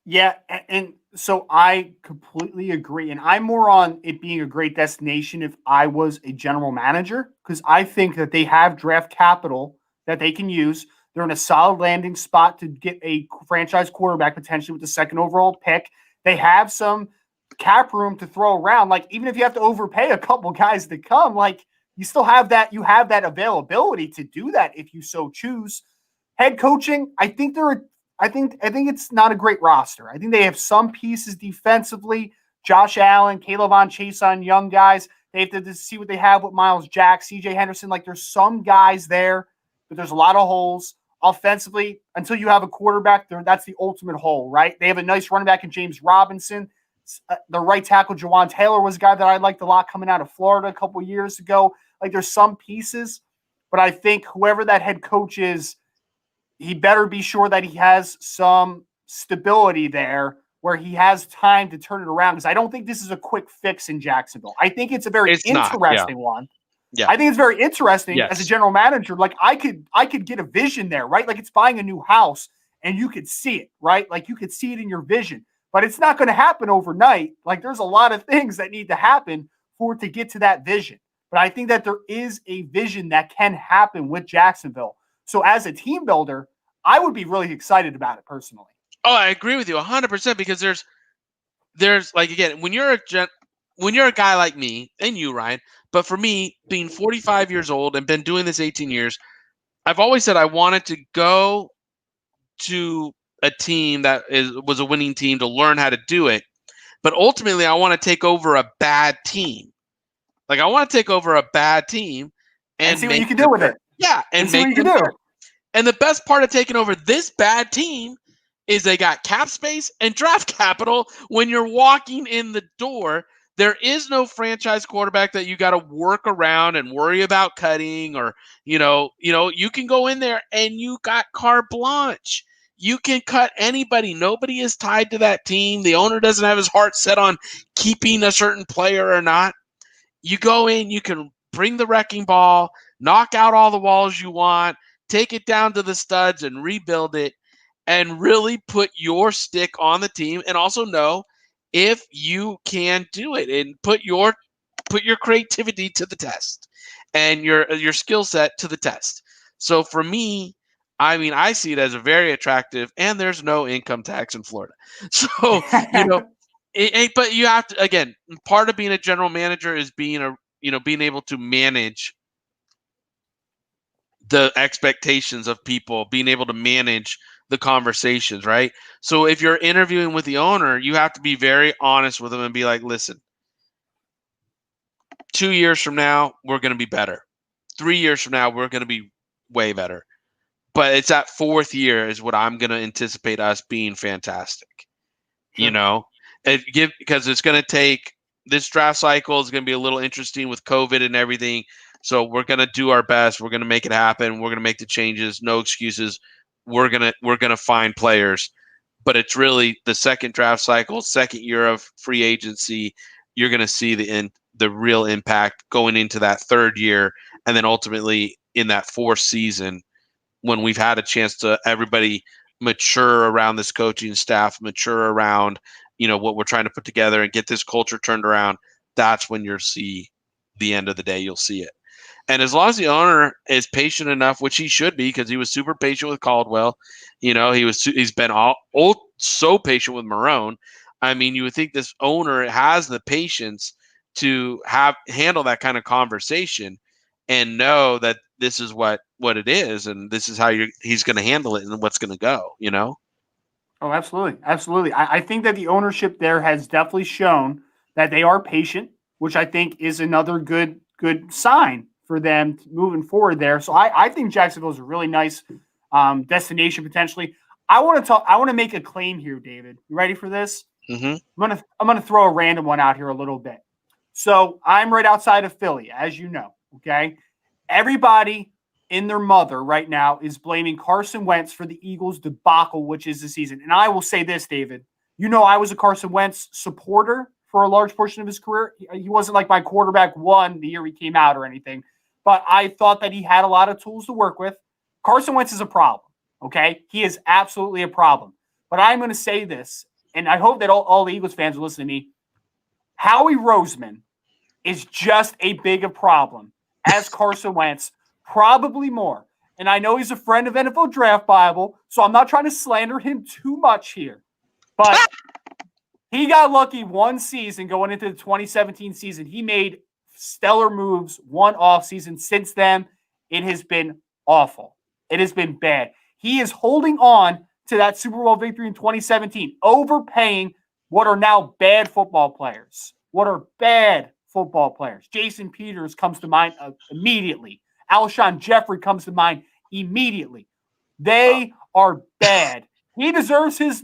[SPEAKER 1] Yeah, and so I completely agree. And I'm more on it being a great destination if I was a general manager, because I think that they have draft capital that they can use. They're in a solid landing spot to get a franchise quarterback potentially with the 2nd overall pick. They have some cap room to throw around. Like, even if you have to overpay a couple guys to come, like, you still have that. You have that availability to do that if you so choose. Head coaching, I think it's not a great roster. I think they have some pieces defensively. Josh Allen, Caleb on Chase on young guys. They have to see what they have with Miles Jack, CJ Henderson. Like, there's some guys there, but there's a lot of holes. Offensively, until you have a quarterback, that's the ultimate hole, right? They have a nice running back in James Robinson. The right tackle, Juwan Taylor, was a guy that I liked a lot coming out of Florida a couple of years ago. Like, there's some pieces, but I think whoever that head coach is, he better be sure that he has some stability there where he has time to turn it around, because I don't think this is a quick fix in Jacksonville. I think it's a very interesting one.
[SPEAKER 2] Yeah.
[SPEAKER 1] I think it's very interesting as a general manager. Like, I could get a vision there, right? Like, it's buying a new house and you could see it, right? Like, you could see it in your vision, but it's not going to happen overnight. Like, there's a lot of things that need to happen for it to get to that vision. But I think that there is a vision that can happen with Jacksonville. So as a team builder, I would be really excited about it personally.
[SPEAKER 2] Oh, I agree with you 100% because there's like, again, when you're a guy like me and you, Ryan, but for me, being 45 years old and been doing this 18 years, I've always said I wanted to go to a team that was a winning team to learn how to do it. But ultimately, I want to take over a bad team. Like, I want to take over a bad team
[SPEAKER 1] and see what you can do with it.
[SPEAKER 2] Yeah,
[SPEAKER 1] and see what you can do.
[SPEAKER 2] And the best part of taking over this bad team is they got cap space and draft capital when you're walking in the door. There is no franchise quarterback that you got to work around and worry about cutting, or you can go in there and you got carte blanche. You can cut anybody. Nobody is tied to that team. The owner doesn't have his heart set on keeping a certain player or not. You go in, you can bring the wrecking ball, knock out all the walls you want, take it down to the studs and rebuild it, and really put your stick on the team, and also know if you can do it, and put your creativity to the test and your skill set to the test. So for me, I mean, I see it as a very attractive, and there's no income tax in Florida. So, but you have to, again, part of being a general manager is being able to manage the expectations of people, being able to manage the conversations, right? So if you're interviewing with the owner, you have to be very honest with them and be like, listen, 2 years from now, we're going to be better. 3 years from now, we're going to be way better. But it's that fourth year is what I'm going to anticipate us being fantastic. Sure. Because it's going to take, this draft cycle is going to be a little interesting with COVID and everything. So we're going to do our best. We're going to make it happen. We're going to make the changes. No excuses. We're going to find players. But it's really the second draft cycle, second year of free agency. You're going to see the real impact going into that third year, and then ultimately in that fourth season, when we've had a chance to everybody mature around this coaching staff, mature around what we're trying to put together and get this culture turned around. That's when you'll see the end of the day. You'll see it. And as long as the owner is patient enough, which he should be, because he was super patient with Caldwell, he's been so patient with Marrone. I mean, you would think this owner has the patience to handle that kind of conversation and know that this is what it is, and this is how he's going to handle it, and what's going to go.
[SPEAKER 1] Oh, absolutely, absolutely. I think that the ownership there has definitely shown that they are patient, which I think is another good sign for them moving forward there. So I think Jacksonville is a really nice destination potentially. I want to make a claim here, David. You ready for this?
[SPEAKER 2] Mm-hmm.
[SPEAKER 1] I'm gonna throw a random one out here a little bit. So I'm right outside of Philly, as you know. Okay, everybody in their mother right now is blaming Carson Wentz for the Eagles' debacle, which is the season. And I will say this, David. I was a Carson Wentz supporter for a large portion of his career. He wasn't like my quarterback one the year he came out or anything, but I thought that he had a lot of tools to work with. Carson Wentz is a problem, okay? He is absolutely a problem. But I'm going to say this, and I hope that all the Eagles fans will listen to me. Howie Roseman is just as big a problem as Carson Wentz, probably more. And I know he's a friend of NFL Draft Bible, so I'm not trying to slander him too much here. But he got lucky one season going into the 2017 season. He made stellar moves one offseason. Since then, it has been awful. It has been bad. He is holding on to that Super Bowl victory in 2017, overpaying what are now bad football players. Jason Peters comes to mind immediately. Alshon Jeffrey comes to mind immediately. They are bad. He deserves his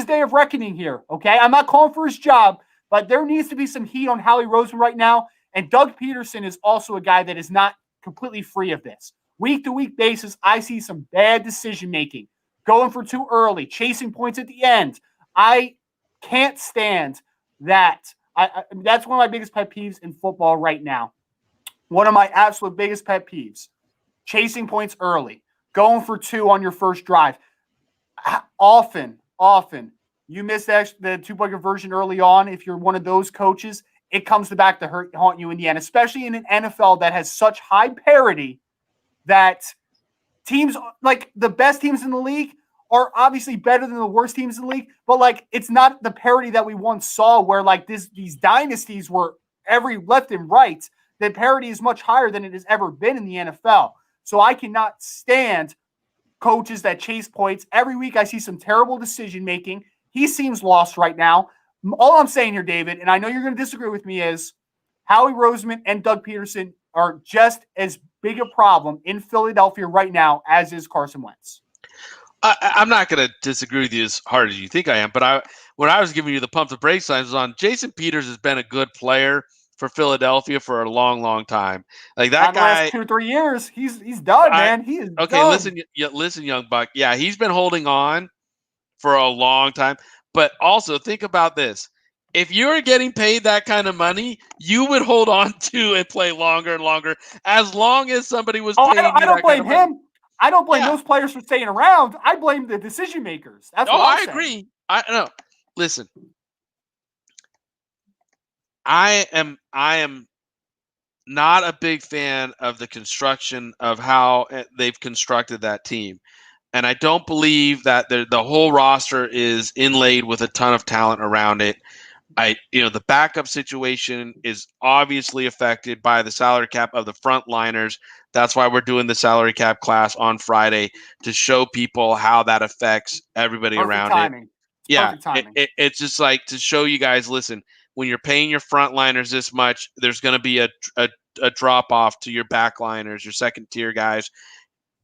[SPEAKER 1] day of reckoning here, okay? I'm not calling for his job, but there needs to be some heat on Howie Roseman right now. And Doug Peterson is also a guy that is not completely free of this. Week-to-week basis, I see some bad decision-making. Going for too early, chasing points at the end. I can't stand that. That's one of my biggest pet peeves in football right now. One of my absolute biggest pet peeves. Chasing points early. Going for two on your first drive. Often, you miss the two-point conversion early on. If you're one of those coaches, it comes back to haunt you in the end, especially in an NFL that has such high parity that teams, like the best teams in the league, are obviously better than the worst teams in the league, but like it's not the parity that we once saw where like these dynasties were every left and right. The parity is much higher than it has ever been in the NFL. So I cannot stand coaches that chase points. Every week I see some terrible decision making. He seems lost right now. All I'm saying here, David, and I know you're going to disagree with me, is Howie Roseman and Doug Peterson are just as big a problem in Philadelphia right now as is Carson Wentz.
[SPEAKER 2] I'm not going to disagree with you as hard as you think I am, but when I was giving you the pump the brake signs was on Jason Peters has been a good player for Philadelphia for a long, long time. Like that
[SPEAKER 1] Not the last
[SPEAKER 2] guy.
[SPEAKER 1] 2 or 3 years. He's done, man. He is
[SPEAKER 2] Okay,
[SPEAKER 1] done.
[SPEAKER 2] listen, young buck. Yeah, he's been holding on for a long time. But also think about this. If you're getting paid that kind of money, you would hold on to and play longer and longer as long as somebody was
[SPEAKER 1] Oh,
[SPEAKER 2] paying
[SPEAKER 1] I
[SPEAKER 2] you
[SPEAKER 1] don't
[SPEAKER 2] that kind
[SPEAKER 1] blame
[SPEAKER 2] of money.
[SPEAKER 1] him. I don't blame
[SPEAKER 2] Yeah.
[SPEAKER 1] those players for staying around. I blame the decision makers. That's what I'm
[SPEAKER 2] I
[SPEAKER 1] saying.
[SPEAKER 2] agree. I know. Listen, I am not a big fan of the construction of how they've constructed that team. And I don't believe that the whole roster is inlaid with a ton of talent around it. The backup situation is obviously affected by the salary cap of the frontliners. That's why we're doing the salary cap class on Friday to show people how that affects everybody
[SPEAKER 1] Perfect
[SPEAKER 2] around it.
[SPEAKER 1] timing.
[SPEAKER 2] Yeah,
[SPEAKER 1] Perfect timing.
[SPEAKER 2] it's just like to show you guys, listen, when you're paying your frontliners this much, there's going to be a drop off to your backliners, your second tier guys,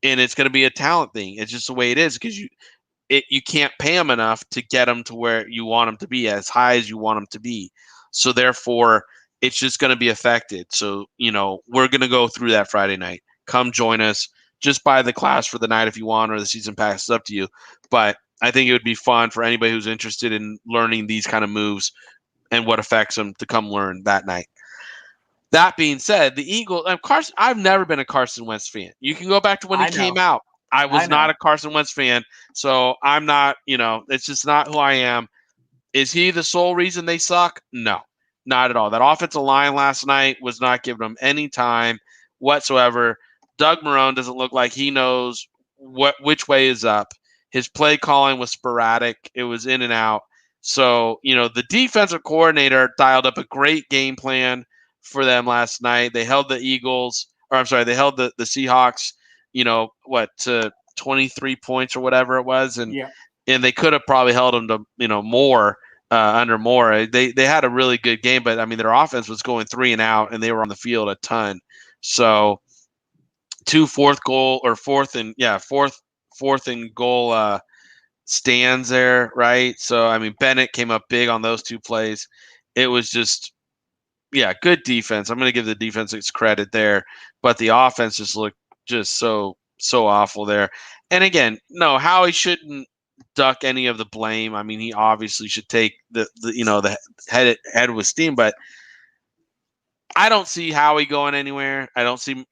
[SPEAKER 2] and it's going to be a talent thing. It's just the way it is because you can't pay them enough to get them to where you want them to be, as high as you want them to be. So therefore, it's just going to be affected. So, we're going to go through that Friday night. Come join us. Just buy the class for the night if you want, or the season pass. It's up to you. But I think it would be fun for anybody who's interested in learning these kind of moves and what affects them to come learn that night. That being said, the Eagles, Carson, I've never been a Carson Wentz fan. You can go back to when he came out. I was not a Carson Wentz fan, so I'm not, it's just not who I am. Is he the sole reason they suck? No, not at all. That offensive line last night was not giving them any time whatsoever. Doug Marrone doesn't look like he knows which way is up. His play calling was sporadic. It was in and out. So, the defensive coordinator dialed up a great game plan for them last night. They held the Eagles, or I'm sorry, they held the Seahawks, to 23 points or whatever it was. And they could have probably held them to, more under Moore. They had a really good game, but I mean, their offense was going 3 and out and they were on the field a ton. So 2 fourth and goal stands there, right? So, I mean, Bennett came up big on those 2 plays. It was just, good defense. I'm going to give the defense its credit there, but the offense just looked just so awful there. And again, no, Howie shouldn't duck any of the blame. I mean, he obviously should take the head with steam, but I don't see Howie going anywhere. I don't see,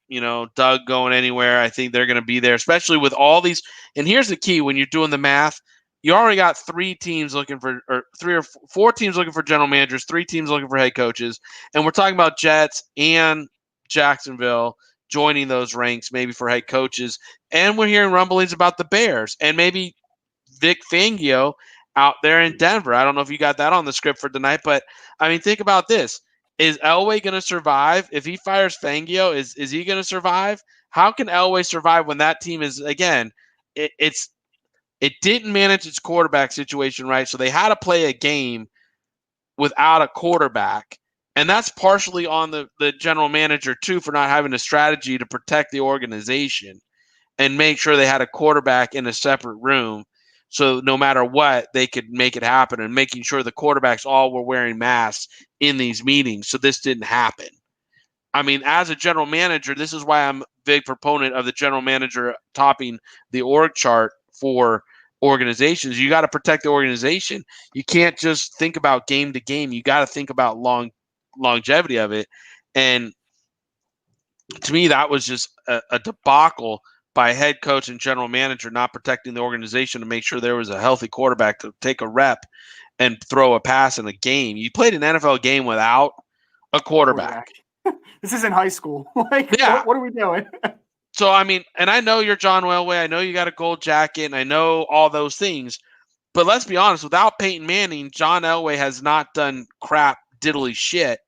[SPEAKER 2] Doug going anywhere. I think they're going to be there, especially with all these. And here's the key: when you're doing the math, you already got 3 teams looking for, or 3 or 4 teams looking for general managers, 3 teams looking for head coaches, and we're talking about Jets and Jacksonville joining those ranks, maybe for head coaches. And we're hearing rumblings about the Bears and maybe Vic Fangio out there in Denver. I don't know if you got that on the script for tonight, but I mean, think about this. Is Elway going to survive? If he fires Fangio, is he going to survive? How can Elway survive when that team is, again, it didn't manage its quarterback situation right, so they had to play a game without a quarterback, and that's partially on the general manager, too, for not having a strategy to protect the organization and make sure they had a quarterback in a separate room so no matter what, they could make it happen, and making sure the quarterbacks all were wearing masks in these meetings so this didn't happen. I mean, as a general manager, this is why I'm a big proponent of the general manager topping the org chart for organizations. You got to protect the organization. You can't just think about game to game. You got to think about longevity of it. And to me, that was just a debacle by head coach and general manager not protecting the organization to make sure there was a healthy quarterback to take a rep and throw a pass in a game. You played an NFL game without a quarterback.
[SPEAKER 1] This isn't high school. What are we doing?
[SPEAKER 2] So, I mean, and I know you're John Elway. I know you got a gold jacket, and I know all those things. But let's be honest, without Peyton Manning, John Elway has not done crap diddly shit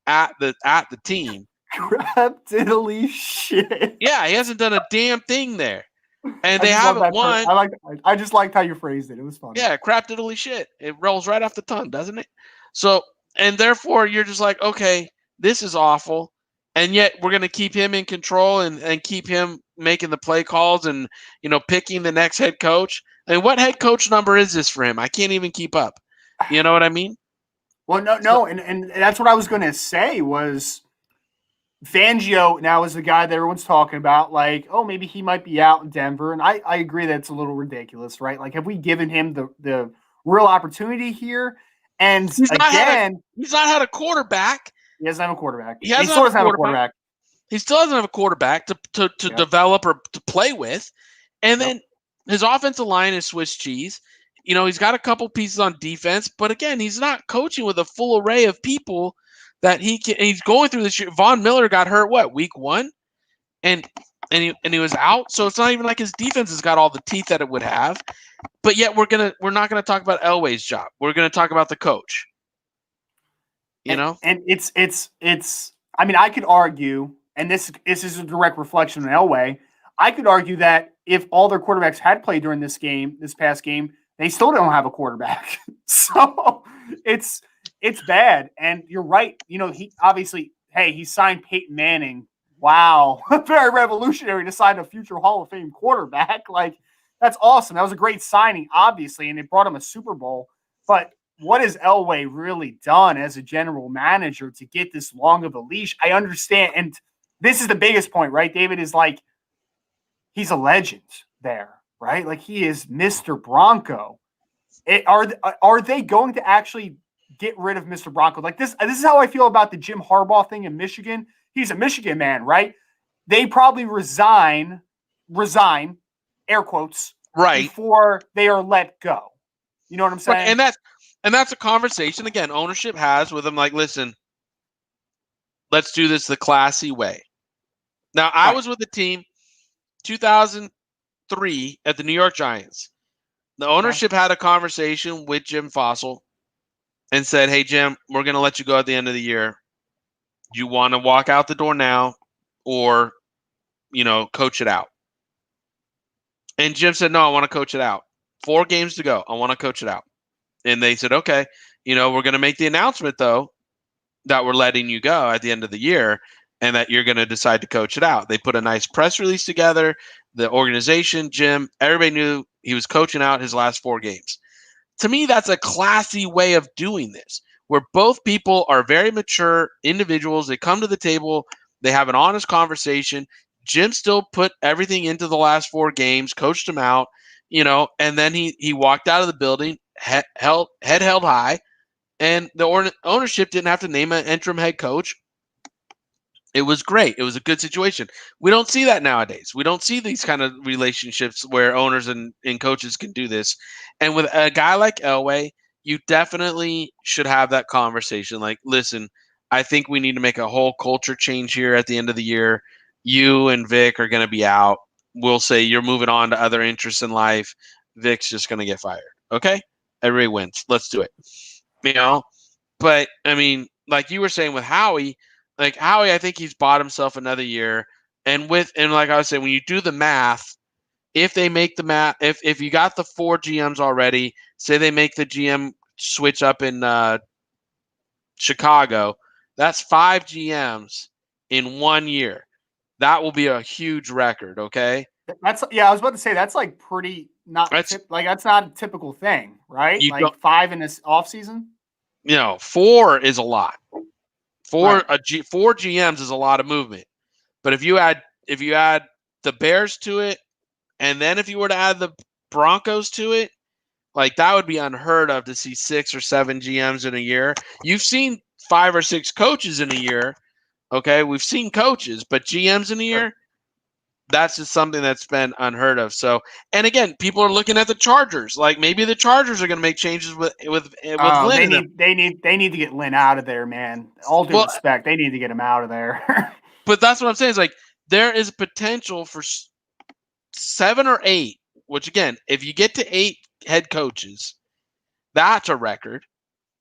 [SPEAKER 2] at the team.
[SPEAKER 1] Crap diddly shit.
[SPEAKER 2] Yeah, he hasn't done a damn thing there. And they haven't won.
[SPEAKER 1] I just liked how you phrased it. It was fun.
[SPEAKER 2] Yeah, crap diddly shit. It rolls right off the tongue, doesn't it? So, and therefore, you're just like, okay, this is awful. and yet we're going to keep him in control and keep him making the play calls and, picking the next head coach. And what head coach number is this for him? I can't even keep up. You know what I mean?
[SPEAKER 1] Well, no, and that's what I was going to say was Fangio now is the guy that everyone's talking about. Like, oh, maybe he might be out in Denver, and I agree that it's a little ridiculous, right? Like, have we given him the real opportunity here? And
[SPEAKER 2] He's not had a quarterback.
[SPEAKER 1] He doesn't have a quarterback.
[SPEAKER 2] He still doesn't have a quarterback. He still doesn't have a quarterback to develop or to play with. And then his offensive line is Swiss cheese. He's got a couple pieces on defense, but again, he's not coaching with a full array of people that he's going through this year. Von Miller got hurt, week 1? And he was out. So it's not even like his defense has got all the teeth that it would have. But yet we're not gonna talk about Elway's job. We're gonna talk about the coach.
[SPEAKER 1] And it's I mean, I could argue, and this is a direct reflection on Elway. I could argue that if all their quarterbacks had played during this past game, they still don't have a quarterback. So it's bad. And you're right. He obviously, he signed Peyton Manning. Wow. Very revolutionary to sign a future Hall of Fame quarterback. Like, that's awesome. That was a great signing, obviously, and it brought him a Super Bowl. But what has Elway really done as a general manager to get this long of a leash? I understand. And this is the biggest point, right? David is like, he's a legend there, right? Like, he is Mr. Bronco. Are they going to actually get rid of Mr. Bronco? Like, this is how I feel about the Jim Harbaugh thing in Michigan. He's a Michigan man, right? They probably resign, air quotes,
[SPEAKER 2] right,
[SPEAKER 1] before they are let go. You know what I'm saying?
[SPEAKER 2] Right. And that's a conversation, again, ownership has with them. Like, listen, let's do this the classy way. Now, I was with the team 2003 at the New York Giants. The ownership had a conversation with Jim Fossil and said, hey, Jim, we're going to let you go at the end of the year. Do you want to walk out the door now or, coach it out? And Jim said, no, I want to coach it out. 4 games to go. I want to coach it out. And they said, okay, we're going to make the announcement, though, that we're letting you go at the end of the year and that you're going to decide to coach it out. They put a nice press release together. The organization, Jim, everybody knew he was coaching out his last 4 games. To me, that's a classy way of doing this, where both people are very mature individuals. They come to the table. They have an honest conversation. Jim still put everything into the last 4 games, coached him out, and then he walked out of the building, head held high, and the ownership didn't have to name an interim head coach. It was great. It was a good situation. We don't see that nowadays. We don't see these kind of relationships where owners and coaches can do this. And with a guy like Elway, you definitely should have that conversation. Like, listen, I think we need to make a whole culture change here at the end of the year. You and Vic are going to be out. We'll say you're moving on to other interests in life. Vic's just going to get fired. Okay? Everybody wins. Let's do it. But, I mean, like you were saying with Howie, I think he's bought himself another year. And like I was saying, when you do the math, if they make the math, if you got the 4 GMs already, say they make the GM switch up in Chicago, that's 5 GMs in 1 year. That will be a huge record. Okay.
[SPEAKER 1] I was about to say that's like pretty that's not a typical thing, right? Like 5 in this off season.
[SPEAKER 2] 4 is a lot. 4 GMs is a lot of movement. But if you add the Bears to it, and then if you were to add the Broncos to it, like that would be unheard of to see 6 or 7 GMs in a year. You've seen 5 or 6 coaches in a year. Okay, we've seen coaches, but GMs in a year, that's just something that's been unheard of. So, and again, people are looking at the Chargers. Like maybe the Chargers are going to make changes with Lynn.
[SPEAKER 1] They need to get Lynn out of there, man. All due respect, they need to get him out of there.
[SPEAKER 2] But that's what I'm saying. Is like there is potential for 7 or 8. Which again, if you get to 8 head coaches, that's a record.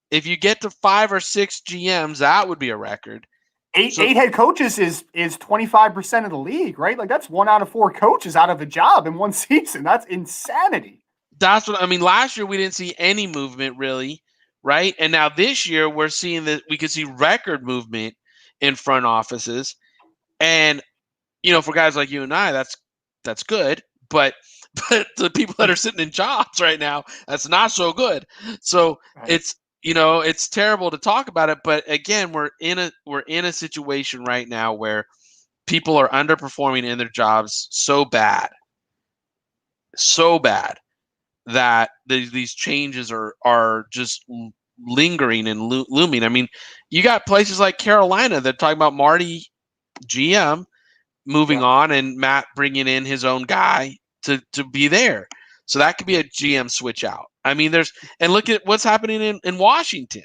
[SPEAKER 2] If you get to 5 or 6 GMs, that would be a record.
[SPEAKER 1] 8 head coaches is 25% of the league, right? Like that's 1 out of 4 coaches out of a job in 1 season. That's insanity.
[SPEAKER 2] That's what I mean. Last year we didn't see any movement really, right? And now this year we're seeing that we could see record movement in front offices. And, for guys like you and I, that's good. But the people that are sitting in jobs right now, that's not so good. So
[SPEAKER 1] Right.
[SPEAKER 2] it's terrible to talk about it. But again, we're in a situation right now where people are underperforming in their jobs so bad that these changes are just lingering and looming. I mean, you got places like Carolina that talking about Marty GM moving on and Matt bringing in his own guy to be there. So that could be a GM switch out. I mean, and look at what's happening in Washington.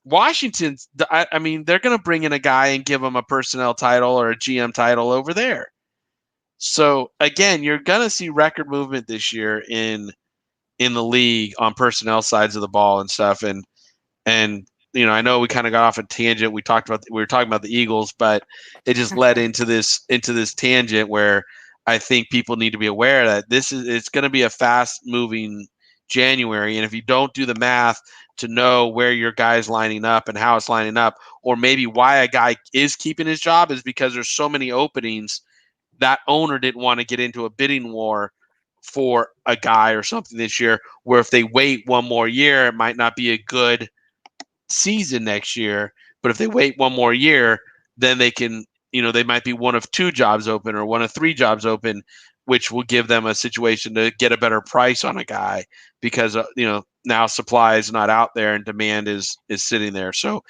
[SPEAKER 2] Washington's, I mean, they're going to bring in a guy and give him a personnel title or a GM title over there. So again, you're going to see record movement this year in the league on personnel sides of the ball and stuff. And I know we kind of got off a tangent. We were talking about the Eagles, but it just led into this tangent where I think people need to be aware that it's going to be a fast moving January. And if you don't do the math to know where your guy's lining up and how it's lining up, or maybe why a guy is keeping his job is because there's so many openings that owner didn't want to get into a bidding war for a guy or something this year, where if they wait one more year, it might not be a good season next year. But if they wait one more year, then they can, they might be one of 2 jobs open or one of 3 jobs open, which will give them a situation to get a better price on a guy because, now supply is not out there and demand is sitting there. So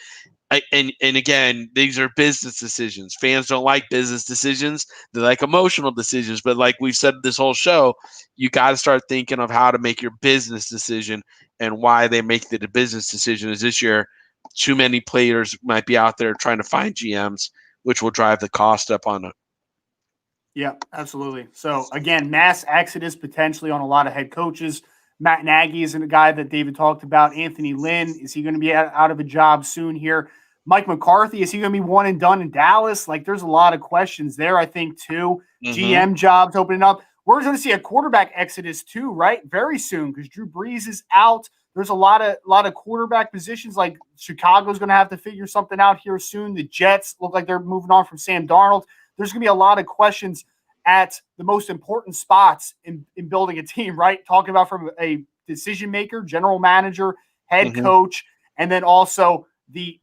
[SPEAKER 2] and again, these are business decisions. Fans don't like business decisions. They like emotional decisions. But like we've said this whole show, you got to start thinking of how to make your business decision, and why they make the business decision is this year, too many players might be out there trying to find GMs, which will drive the cost up on it.
[SPEAKER 1] Yeah, absolutely. So again, mass exodus potentially on a lot of head coaches. Matt Nagy isn't a guy that David talked about. Anthony Lynn, is he going to be out of a job soon here? Mike McCarthy, is he going to be one and done in Dallas? Like, there's a lot of questions there, I think, too. GM jobs opening up. We're going to see a quarterback exodus too, right? Very soon, because Drew Brees is out. There's a lot of quarterback positions. Like Chicago's going to have to figure something out here soon. The Jets look like they're moving on from Sam Darnold. There's going to be a lot of questions at the most important spots in building a team, right? Talking about from a decision maker, general manager, head coach, and then also the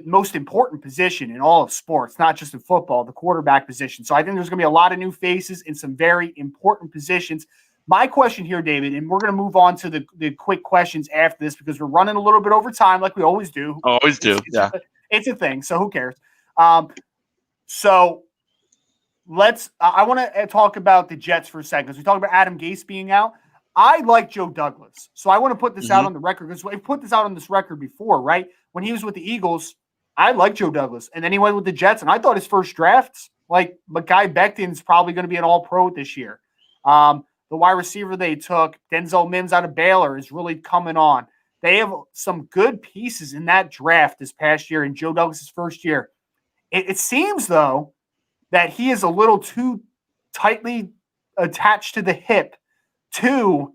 [SPEAKER 1] most important position in all of sports, not just in football, the quarterback position. So I think there's going to be a lot of new faces in some very important positions. My question here, David, and we're going to move on to the quick questions after this because we're running a little bit over time like we always do.
[SPEAKER 2] Always do, yeah.
[SPEAKER 1] It's a thing, so who cares? So I want to talk about the Jets for a second because we talked about Adam Gase being out. I like Joe Douglas. So I want to put this out on the record because we've put this out on this record before, right? When he was with the Eagles, I like Joe Douglas. And then he went with the Jets, and I thought his first drafts, like Mekhi Becton's probably going to be an all-pro this year. The wide receiver they took, Denzel Mims out of Baylor, is really coming on. They have some good pieces in that draft this past year in Joe Douglas' first year. It seems, though, that he is a little too tightly attached to the hip to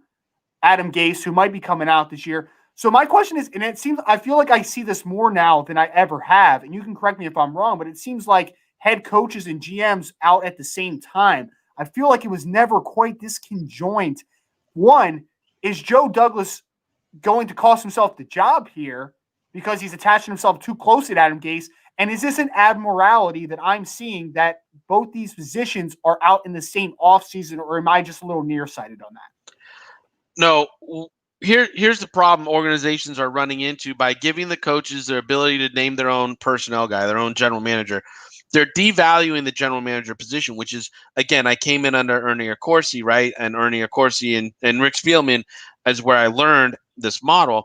[SPEAKER 1] Adam Gase, who might be coming out this year. So my question is, and I feel like I see this more now than I ever have, and you can correct me if I'm wrong, but it seems like head coaches and GMs out at the same time. I feel like it was never quite this conjoined. One, is Joe Douglas going to cost himself the job here because he's attaching himself too closely to Adam Gase? And is this an abnormality that I'm seeing that both these positions are out in the same offseason, or am I just a little nearsighted on that?
[SPEAKER 2] No, here's the problem organizations are running into by giving the coaches their ability to name their own personnel guy, their own general manager. They're devaluing the general manager position, which is, again, I came in under Ernie Accorsi, right? And Ernie Accorsi and Rick Spielman is where I learned this model.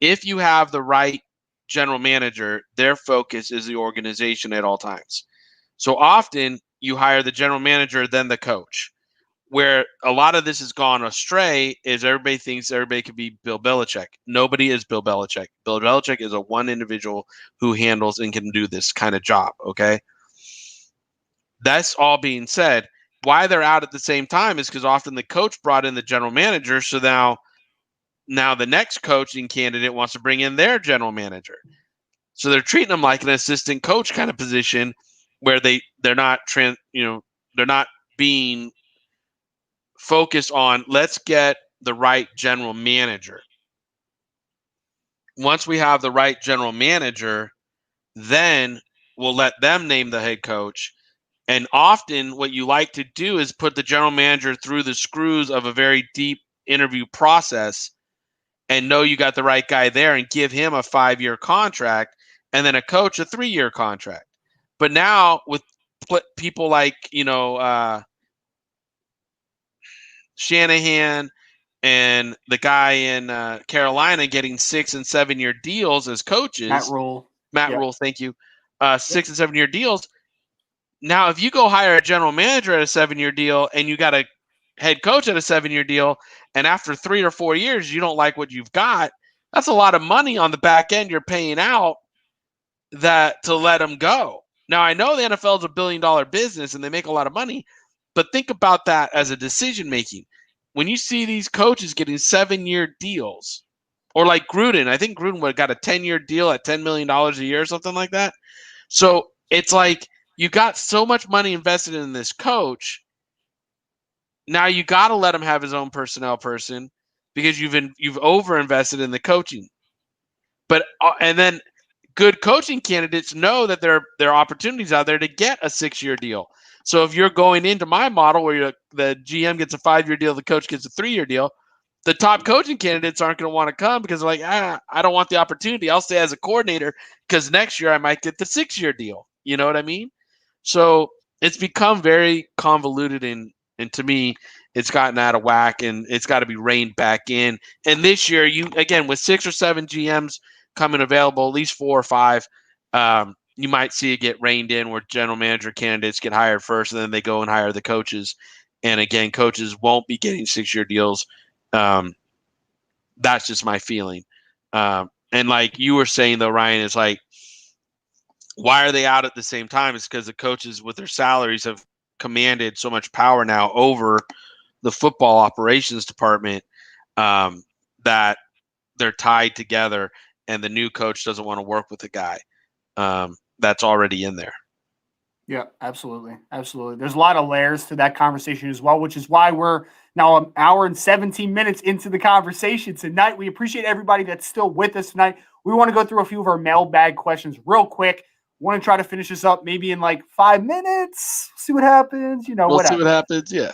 [SPEAKER 2] If you have the right general manager, their focus is the organization at all times. So often you hire the general manager, then the coach. Where a lot of this has gone astray is everybody thinks everybody could be Bill Belichick. Nobody is Bill Belichick. Bill Belichick is a one individual who handles and can do this kind of job, okay? That's all being said. Why they're out at the same time is because often the coach brought in the general manager, so now the next coaching candidate wants to bring in their general manager. So they're treating him like an assistant coach kind of position where they're not they're not being focused on let's get the right general manager. Once we have the right general manager, then we'll let them name the head coach. And often what you like to do is put the general manager through the screws of a very deep interview process and know you got the right guy there and give him a 5-year contract and then a coach a 3-year contract. But now with people like, Shanahan and the guy in Carolina getting 6 and 7 year deals as coaches.
[SPEAKER 1] Matt Rule,
[SPEAKER 2] thank you. 6 and 7 year deals. Now, if you go hire a general manager at a 7-year deal and you got a head coach at a 7-year deal, and after 3 or 4 years you don't like what you've got, that's a lot of money on the back end you're paying out that to let them go. Now, I know the NFL is $1 billion business and they make a lot of money, but think about that as a decision making. When you see these coaches getting 7-year deals, or like Gruden, I think Gruden would have got a 10-year deal at $10 million a year or something like that. So it's like you got so much money invested in this coach. Now you got to let him have his own personnel person because you've over invested in the coaching. But and then good coaching candidates know that there are opportunities out there to get a 6-year deal. So if you're going into my model where the GM gets a 5-year deal, the coach gets a 3-year deal, the top coaching candidates aren't going to want to come because they're like, I don't want the opportunity. I'll stay as a coordinator because next year I might get the 6-year deal. You know what I mean? So it's become very convoluted and to me, it's gotten out of whack and it's got to be reined back in. And this year, with 6 or 7 GMs coming available, at least 4 or 5, you might see it get reined in where general manager candidates get hired first and then they go and hire the coaches. And again, coaches won't be getting 6-year deals. That's just my feeling. And like you were saying, though, Ryan, is like, why are they out at the same time? It's because the coaches with their salaries have commanded so much power now over the football operations department that they're tied together and the new coach doesn't want to work with the guy that's already in there.
[SPEAKER 1] Yeah, absolutely. Absolutely. There's a lot of layers to that conversation as well, which is why we're now an hour and 17 minutes into the conversation tonight. We appreciate everybody that's still with us tonight. We want to go through a few of our mailbag questions real quick. Want to try to finish this up maybe in like 5 minutes. See what happens.
[SPEAKER 2] We'll see what happens. Yeah.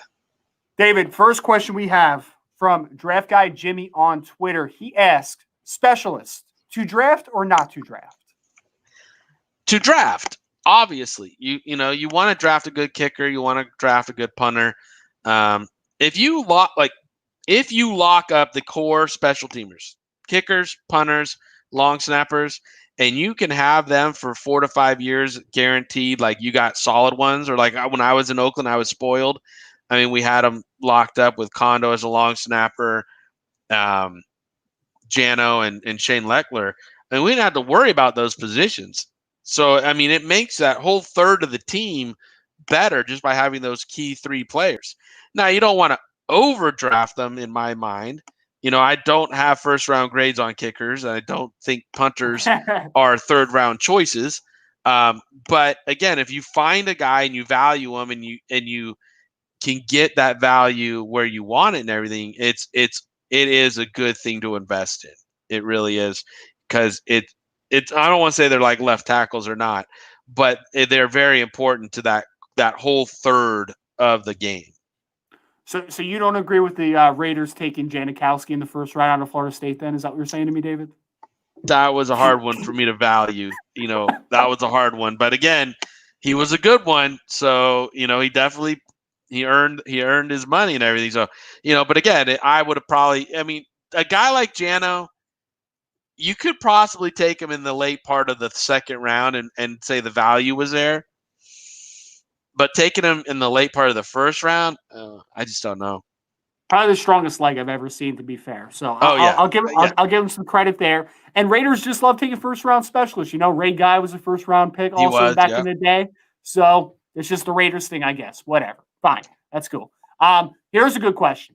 [SPEAKER 1] David, first question we have from Draft Guy Jimmy on Twitter. He asked, specialist, to draft or not to draft?
[SPEAKER 2] To draft. Obviously, you want to draft a good kicker, you want to draft a good punter. If you lock up the core special teamers, kickers, punters, long snappers, and you can have them for 4 to 5 years guaranteed, like you got solid ones, or like when I was in Oakland, I was spoiled. I mean, we had them locked up with Kondo as a long snapper, Jano and Shane Leckler, and we didn't have to worry about those positions. So, I mean, it makes that whole third of the team better just by having those key 3 players. Now, you don't want to overdraft them, in my mind. I don't have first-round grades on kickers. I don't think punters are third-round choices. But, again, if you find a guy and you value him and you can get that value where you want it and everything, it is a good thing to invest in. It really is, because I don't want to say they're like left tackles or not, but they're very important to that whole third of the game.
[SPEAKER 1] So you don't agree with the Raiders taking Janikowski in the first round out of Florida State then? Is that what you're saying to me, David?
[SPEAKER 2] That was a hard one for me to value. That was a hard one. But again, he was a good one. So, he definitely he earned his money and everything. So, but again, I would have probably, a guy like Jano, you could possibly take him in the late part of the second round and say the value was there. But taking him in the late part of the first round, I just don't know.
[SPEAKER 1] Probably the strongest leg I've ever seen, to be fair. So I'll give him some credit there. And Raiders just love taking first round specialists. Ray Guy was a first round pick also back in the day. So it's just the Raiders thing, I guess. Whatever. Fine. That's cool. Here's a good question.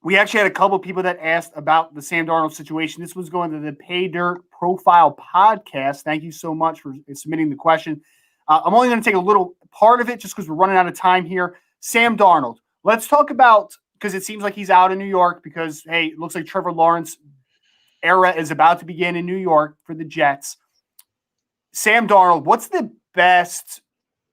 [SPEAKER 1] We actually had a couple of people that asked about the Sam Darnold situation. This was going to the Pay Dirt Profile podcast. Thank you so much for submitting the question. I'm only going to take a little part of it just because we're running out of time here. Sam Darnold. Let's talk about, because it seems like he's out in New York because, hey, it looks like Trevor Lawrence era is about to begin in New York for the Jets. Sam Darnold, what's the best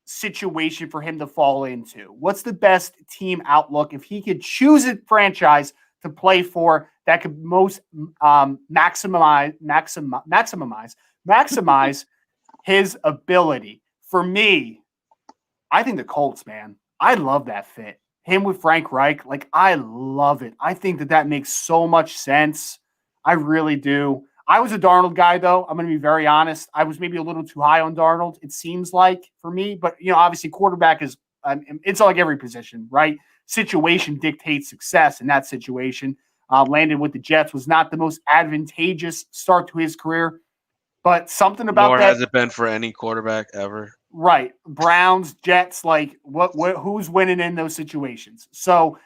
[SPEAKER 1] situation for him to fall into? What's the best team outlook if he could choose a franchise to play for that could most maximize his ability? For me, I think the Colts, man. I love that fit. Him with Frank Reich, like I love it. I think that makes so much sense. I really do. I was a Darnold guy, though. I'm going to be very honest. I was maybe a little too high on Darnold, it seems like, for me. But, obviously quarterback is it's like every position, right? Situation dictates success in that situation. Landed with the Jets was not the most advantageous start to his career. But something about
[SPEAKER 2] Nor
[SPEAKER 1] that.
[SPEAKER 2] has it been for any quarterback ever.
[SPEAKER 1] Right. Browns, Jets, like who's winning in those situations? So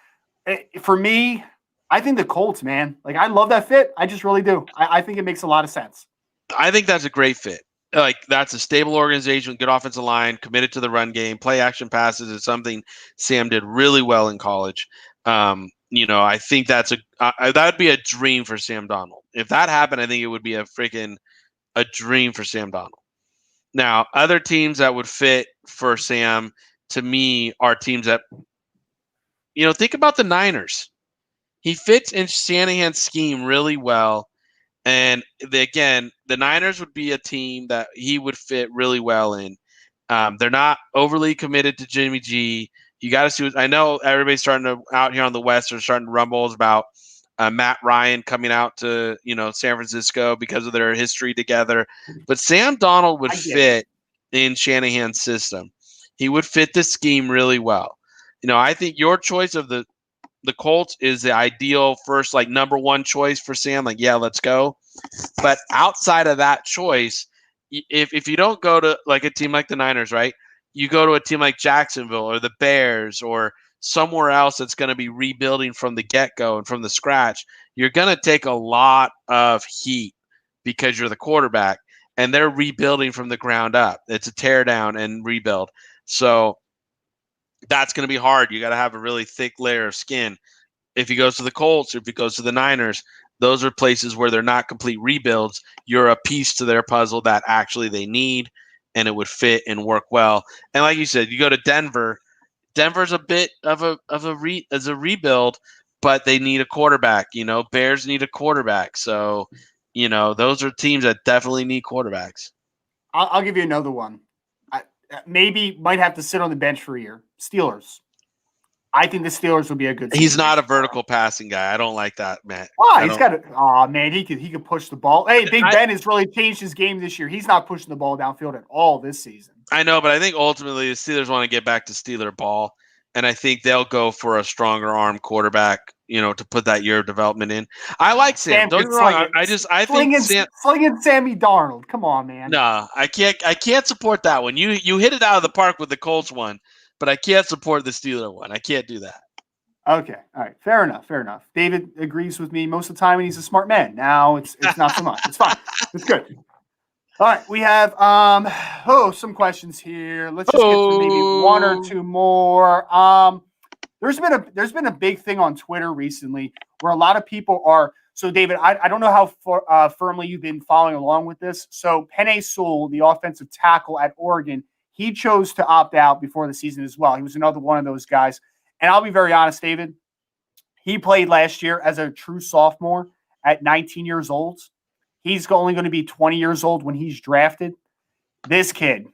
[SPEAKER 1] for me, I think the Colts, man. Like, I love that fit. I just really do. I think it makes a lot of sense.
[SPEAKER 2] I think that's a great fit. Like, that's a stable organization, good offensive line, committed to the run game, play action passes is something Sam did really well in college. I think that's that would be a dream for Sam Darnold. If that happened, I think it would be a dream for Sam Darnold. Now, other teams that would fit for Sam, to me, are teams that, think about the Niners. He fits in Shanahan's scheme really well. And the Niners would be a team that he would fit really well in. They're not overly committed to Jimmy G. You got to see. I know everybody's starting to out here on the West are starting to rumbles about Matt Ryan coming out to San Francisco because of their history together. But Sam Darnold would fit in Shanahan's system. He would fit the scheme really well. I think your choice of the Colts is the ideal first, like, number one choice for Sam. Like, yeah, let's go. But outside of that choice, if you don't go to like a team like the Niners, right, you go to a team like Jacksonville or the Bears or somewhere else that's going to be rebuilding from the get-go and from the scratch, you're going to take a lot of heat because you're the quarterback, and they're rebuilding from the ground up. It's a tear down and rebuild. So that's going to be hard. You got to have a really thick layer of skin. If he goes to the Colts, or if he goes to the Niners, those are places where they're not complete rebuilds. You're a piece to their puzzle that actually they need, and it would fit and work well. And like you said, you go to Denver. Denver's a bit of a rebuild, but they need a quarterback. Bears need a quarterback. So, those are teams that definitely need quarterbacks.
[SPEAKER 1] I'll give you another one. Maybe might have to sit on the bench for a year. Steelers. I think the Steelers will be a good.
[SPEAKER 2] He's not a vertical passing guy. I don't like that, man.
[SPEAKER 1] Why? He's got. Oh man, he could push the ball. Hey, Big Ben has really changed his game this year. He's not pushing the ball downfield at all this season.
[SPEAKER 2] I know, but I think ultimately the Steelers want to get back to Steeler ball, and I think they'll go for a stronger arm quarterback. To put that year of development in. I like Sam. Don't get me wrong. I think
[SPEAKER 1] slinging Sammy Darnold. Come on, man.
[SPEAKER 2] No, I can't support that one. You hit it out of the park with the Colts one, but I can't support the Steeler one. I can't do that.
[SPEAKER 1] Okay. All right. Fair enough. David agrees with me most of the time, and he's a smart man. Now it's not so much. It's fine. It's good. All right. We have some questions here. Let's just get to maybe one or two more. There's been a big thing on Twitter recently where a lot of people are. So, David, I don't know how firmly you've been following along with this. So, Penei Sewell, the offensive tackle at Oregon, he chose to opt out before the season as well. He was another one of those guys. And I'll be very honest, David, he played last year as a true sophomore at 19 years old. He's only going to be 20 years old when he's drafted. This kid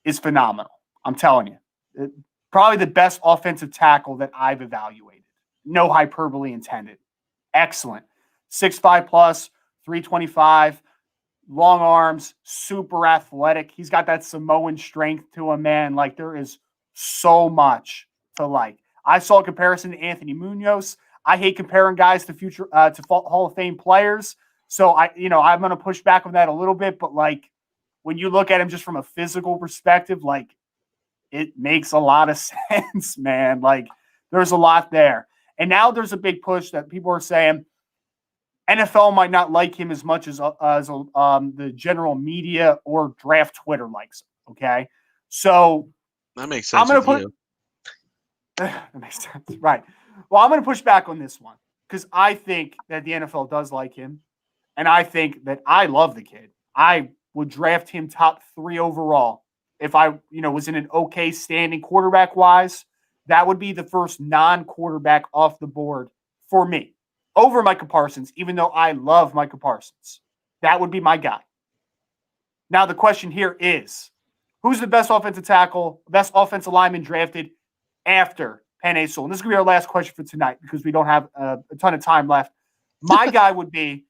[SPEAKER 1] is phenomenal. I'm telling you. Probably the best offensive tackle that I've evaluated. No hyperbole intended. Excellent. 6'5 plus, 325, long arms, super athletic. He's got that Samoan strength to him, man. Like, there is so much to like. I saw a comparison to Anthony Munoz. I hate comparing guys to future to Hall of Fame players. So I'm going to push back on that a little bit, but like when you look at him just from a physical perspective, like it makes a lot of sense, man. Like there's a lot there. And now there's a big push that people are saying NFL might not like him as much as the general media or draft Twitter likes him. Okay, so
[SPEAKER 2] that makes sense with you.
[SPEAKER 1] That makes sense, right? Well, I'm going to push back on this one because I think that the NFL does like him, and I think that I love the kid. I would draft him top 3 overall if I, was in an okay standing quarterback wise. That would be the first non-quarterback off the board for me over Micah Parsons, even though I love Micah Parsons. That would be my guy. Now, the question here is, who's the best offensive tackle, best offensive lineman drafted after Penei Sewell? And this is going to be our last question for tonight because we don't have a ton of time left. My guy would be,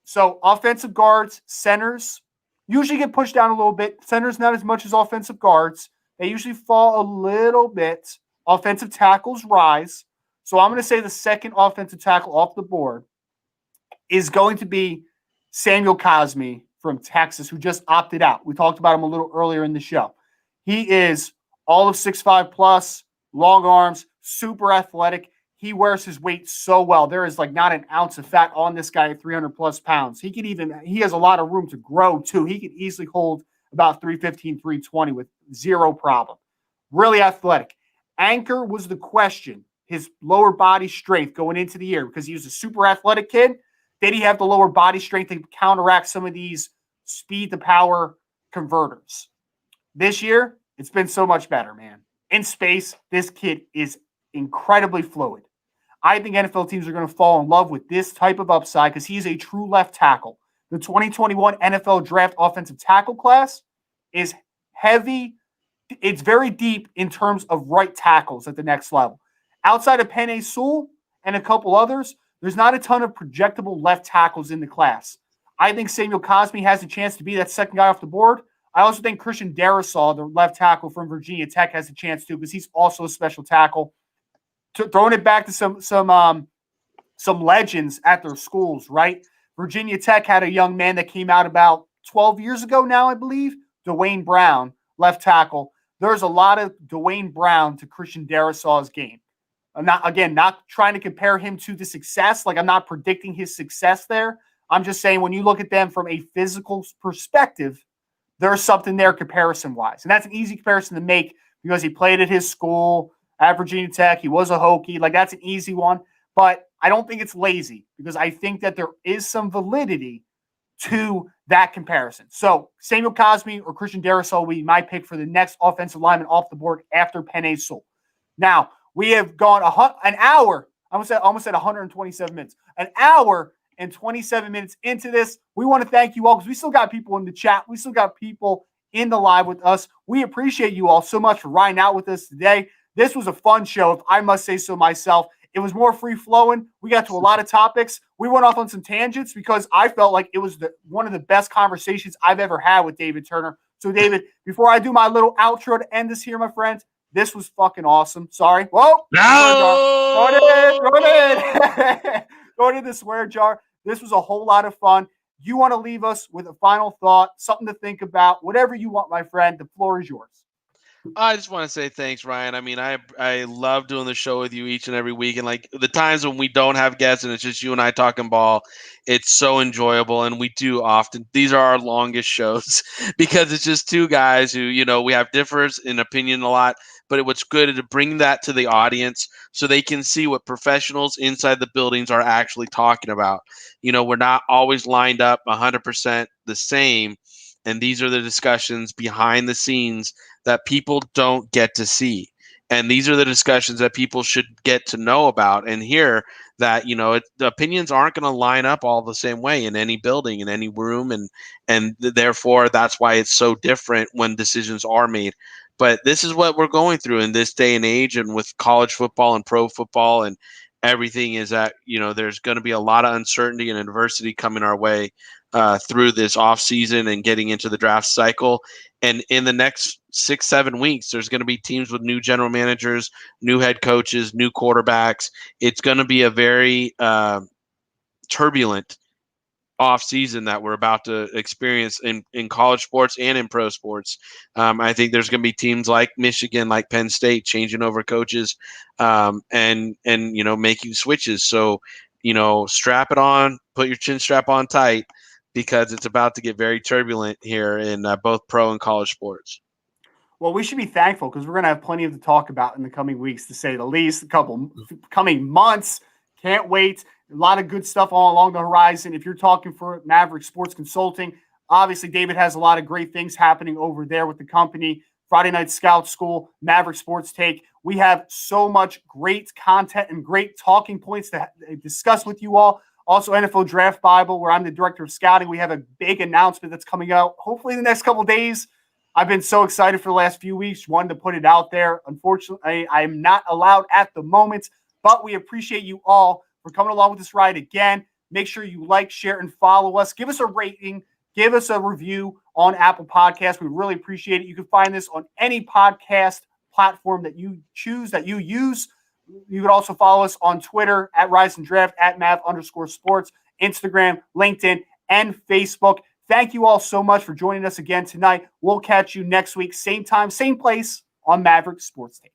[SPEAKER 1] so offensive guards, centers usually get pushed down a little bit. Centers not as much as offensive guards. They usually fall a little bit. Offensive tackles rise. So I'm going to say the second offensive tackle off the board is going to be Samuel Cosmi from Texas, who just opted out. We talked about him a little earlier in the show. He is all of 6'5 plus, long arms, super athletic. He wears his weight so well. There is like not an ounce of fat on this guy at 300 plus pounds. He has a lot of room to grow too. He could easily hold about 315, 320 with zero problem. Really athletic. Anchor was the question. His lower body strength going into the year because he was a super athletic kid. Did he have the lower body strength to counteract some of these speed to power converters? This year, it's been so much better, man. In space, this kid is incredibly fluid. I think NFL teams are going to fall in love with this type of upside because he's a true left tackle. The 2021 NFL draft offensive tackle class is heavy. It's very deep in terms of right tackles at the next level. Outside of Penei Sewell and a couple others, there's not a ton of projectable left tackles in the class. I think Samuel Cosmi has a chance to be that second guy off the board. I also think Christian Darrisaw, the left tackle from Virginia Tech, has a chance too because he's also a special tackle. Throwing it back to some legends at their schools, right? Virginia Tech had a young man that came out about 12 years ago now, I believe, Dwayne Brown, left tackle. There's a lot of Dwayne Brown to Christian Darrisaw's game. I'm not trying to compare him to the success. Like, I'm not predicting his success there. I'm just saying when you look at them from a physical perspective, there's something there comparison-wise. And that's an easy comparison to make because he played at his school at Virginia Tech. He was a Hokie. Like, that's an easy one. But I don't think it's lazy because I think that there is some validity to that comparison. So Samuel Cosmi or Christian Darrisaw will be my pick for the next offensive lineman off the board after Penei Sewell. Now, we have gone an hour. I almost said 127 minutes. An hour and 27 minutes into this. We want to thank you all because we still got people in the chat. We still got people in the live with us. We appreciate you all so much for riding out with us today. This was a fun show, if I must say so myself. It was more free-flowing. We got to a lot of topics. We went off on some tangents because I felt like it was one of the best conversations I've ever had with David Turner. So, David, before I do my little outro to end this here, my friend, this was fucking awesome. Sorry. Whoa.
[SPEAKER 2] No.
[SPEAKER 1] Throw it in. Throw it in the swear jar. This was a whole lot of fun. You want to leave us with a final thought, something to think about, whatever you want, my friend. The floor is yours.
[SPEAKER 2] I just want to say thanks, Ryan. I mean, I love doing the show with you each and every week. And like the times when we don't have guests and it's just you and I talking ball, it's so enjoyable. And we do often, these are our longest shows because it's just two guys who, we have differs in opinion a lot, but what's good is to bring that to the audience so they can see what professionals inside the buildings are actually talking about. We're not always lined up 100% the same. And these are the discussions behind the scenes that people don't get to see. And these are the discussions that people should get to know about and hear that, the opinions aren't going to line up all the same way in any building, in any room. And therefore, that's why it's so different when decisions are made. But this is what we're going through in this day and age. And with college football and pro football and everything is that, there's going to be a lot of uncertainty and adversity coming our way through this off season and getting into the draft cycle. And in the next 6-7 weeks, there's going to be teams with new general managers, new head coaches, new quarterbacks. It's going to be a very turbulent off season that we're about to experience in college sports and in pro sports. I think there's going to be teams like Michigan, like Penn State, changing over coaches, and making switches. So strap it on, put your chin strap on tight, because it's about to get very turbulent here in both pro and college sports.
[SPEAKER 1] Well, we should be thankful because we're going to have plenty to talk about in the coming weeks, to say the least. A couple coming months. Can't wait. A lot of good stuff all along the horizon. If you're talking for Maverick Sports Consulting, obviously David has a lot of great things happening over there with the company. Friday Night Scout School, Maverick Sports Take. We have so much great content and great talking points to discuss with you all. Also, NFL Draft Bible, where I'm the director of scouting. We have a big announcement that's coming out hopefully in the next couple of days. I've been so excited for the last few weeks, wanted to put it out there. Unfortunately, I'm not allowed at the moment, but we appreciate you all for coming along with this ride again. Make sure you like, share, and follow us. Give us a rating. Give us a review on Apple Podcasts. We really appreciate it. You can find this on any podcast platform that you choose, that you use. You can also follow us on Twitter at Rise and Draft, at Mav_sports, Instagram, LinkedIn, and Facebook. Thank you all so much for joining us again tonight. We'll catch you next week, same time, same place on Maverick Sports Take.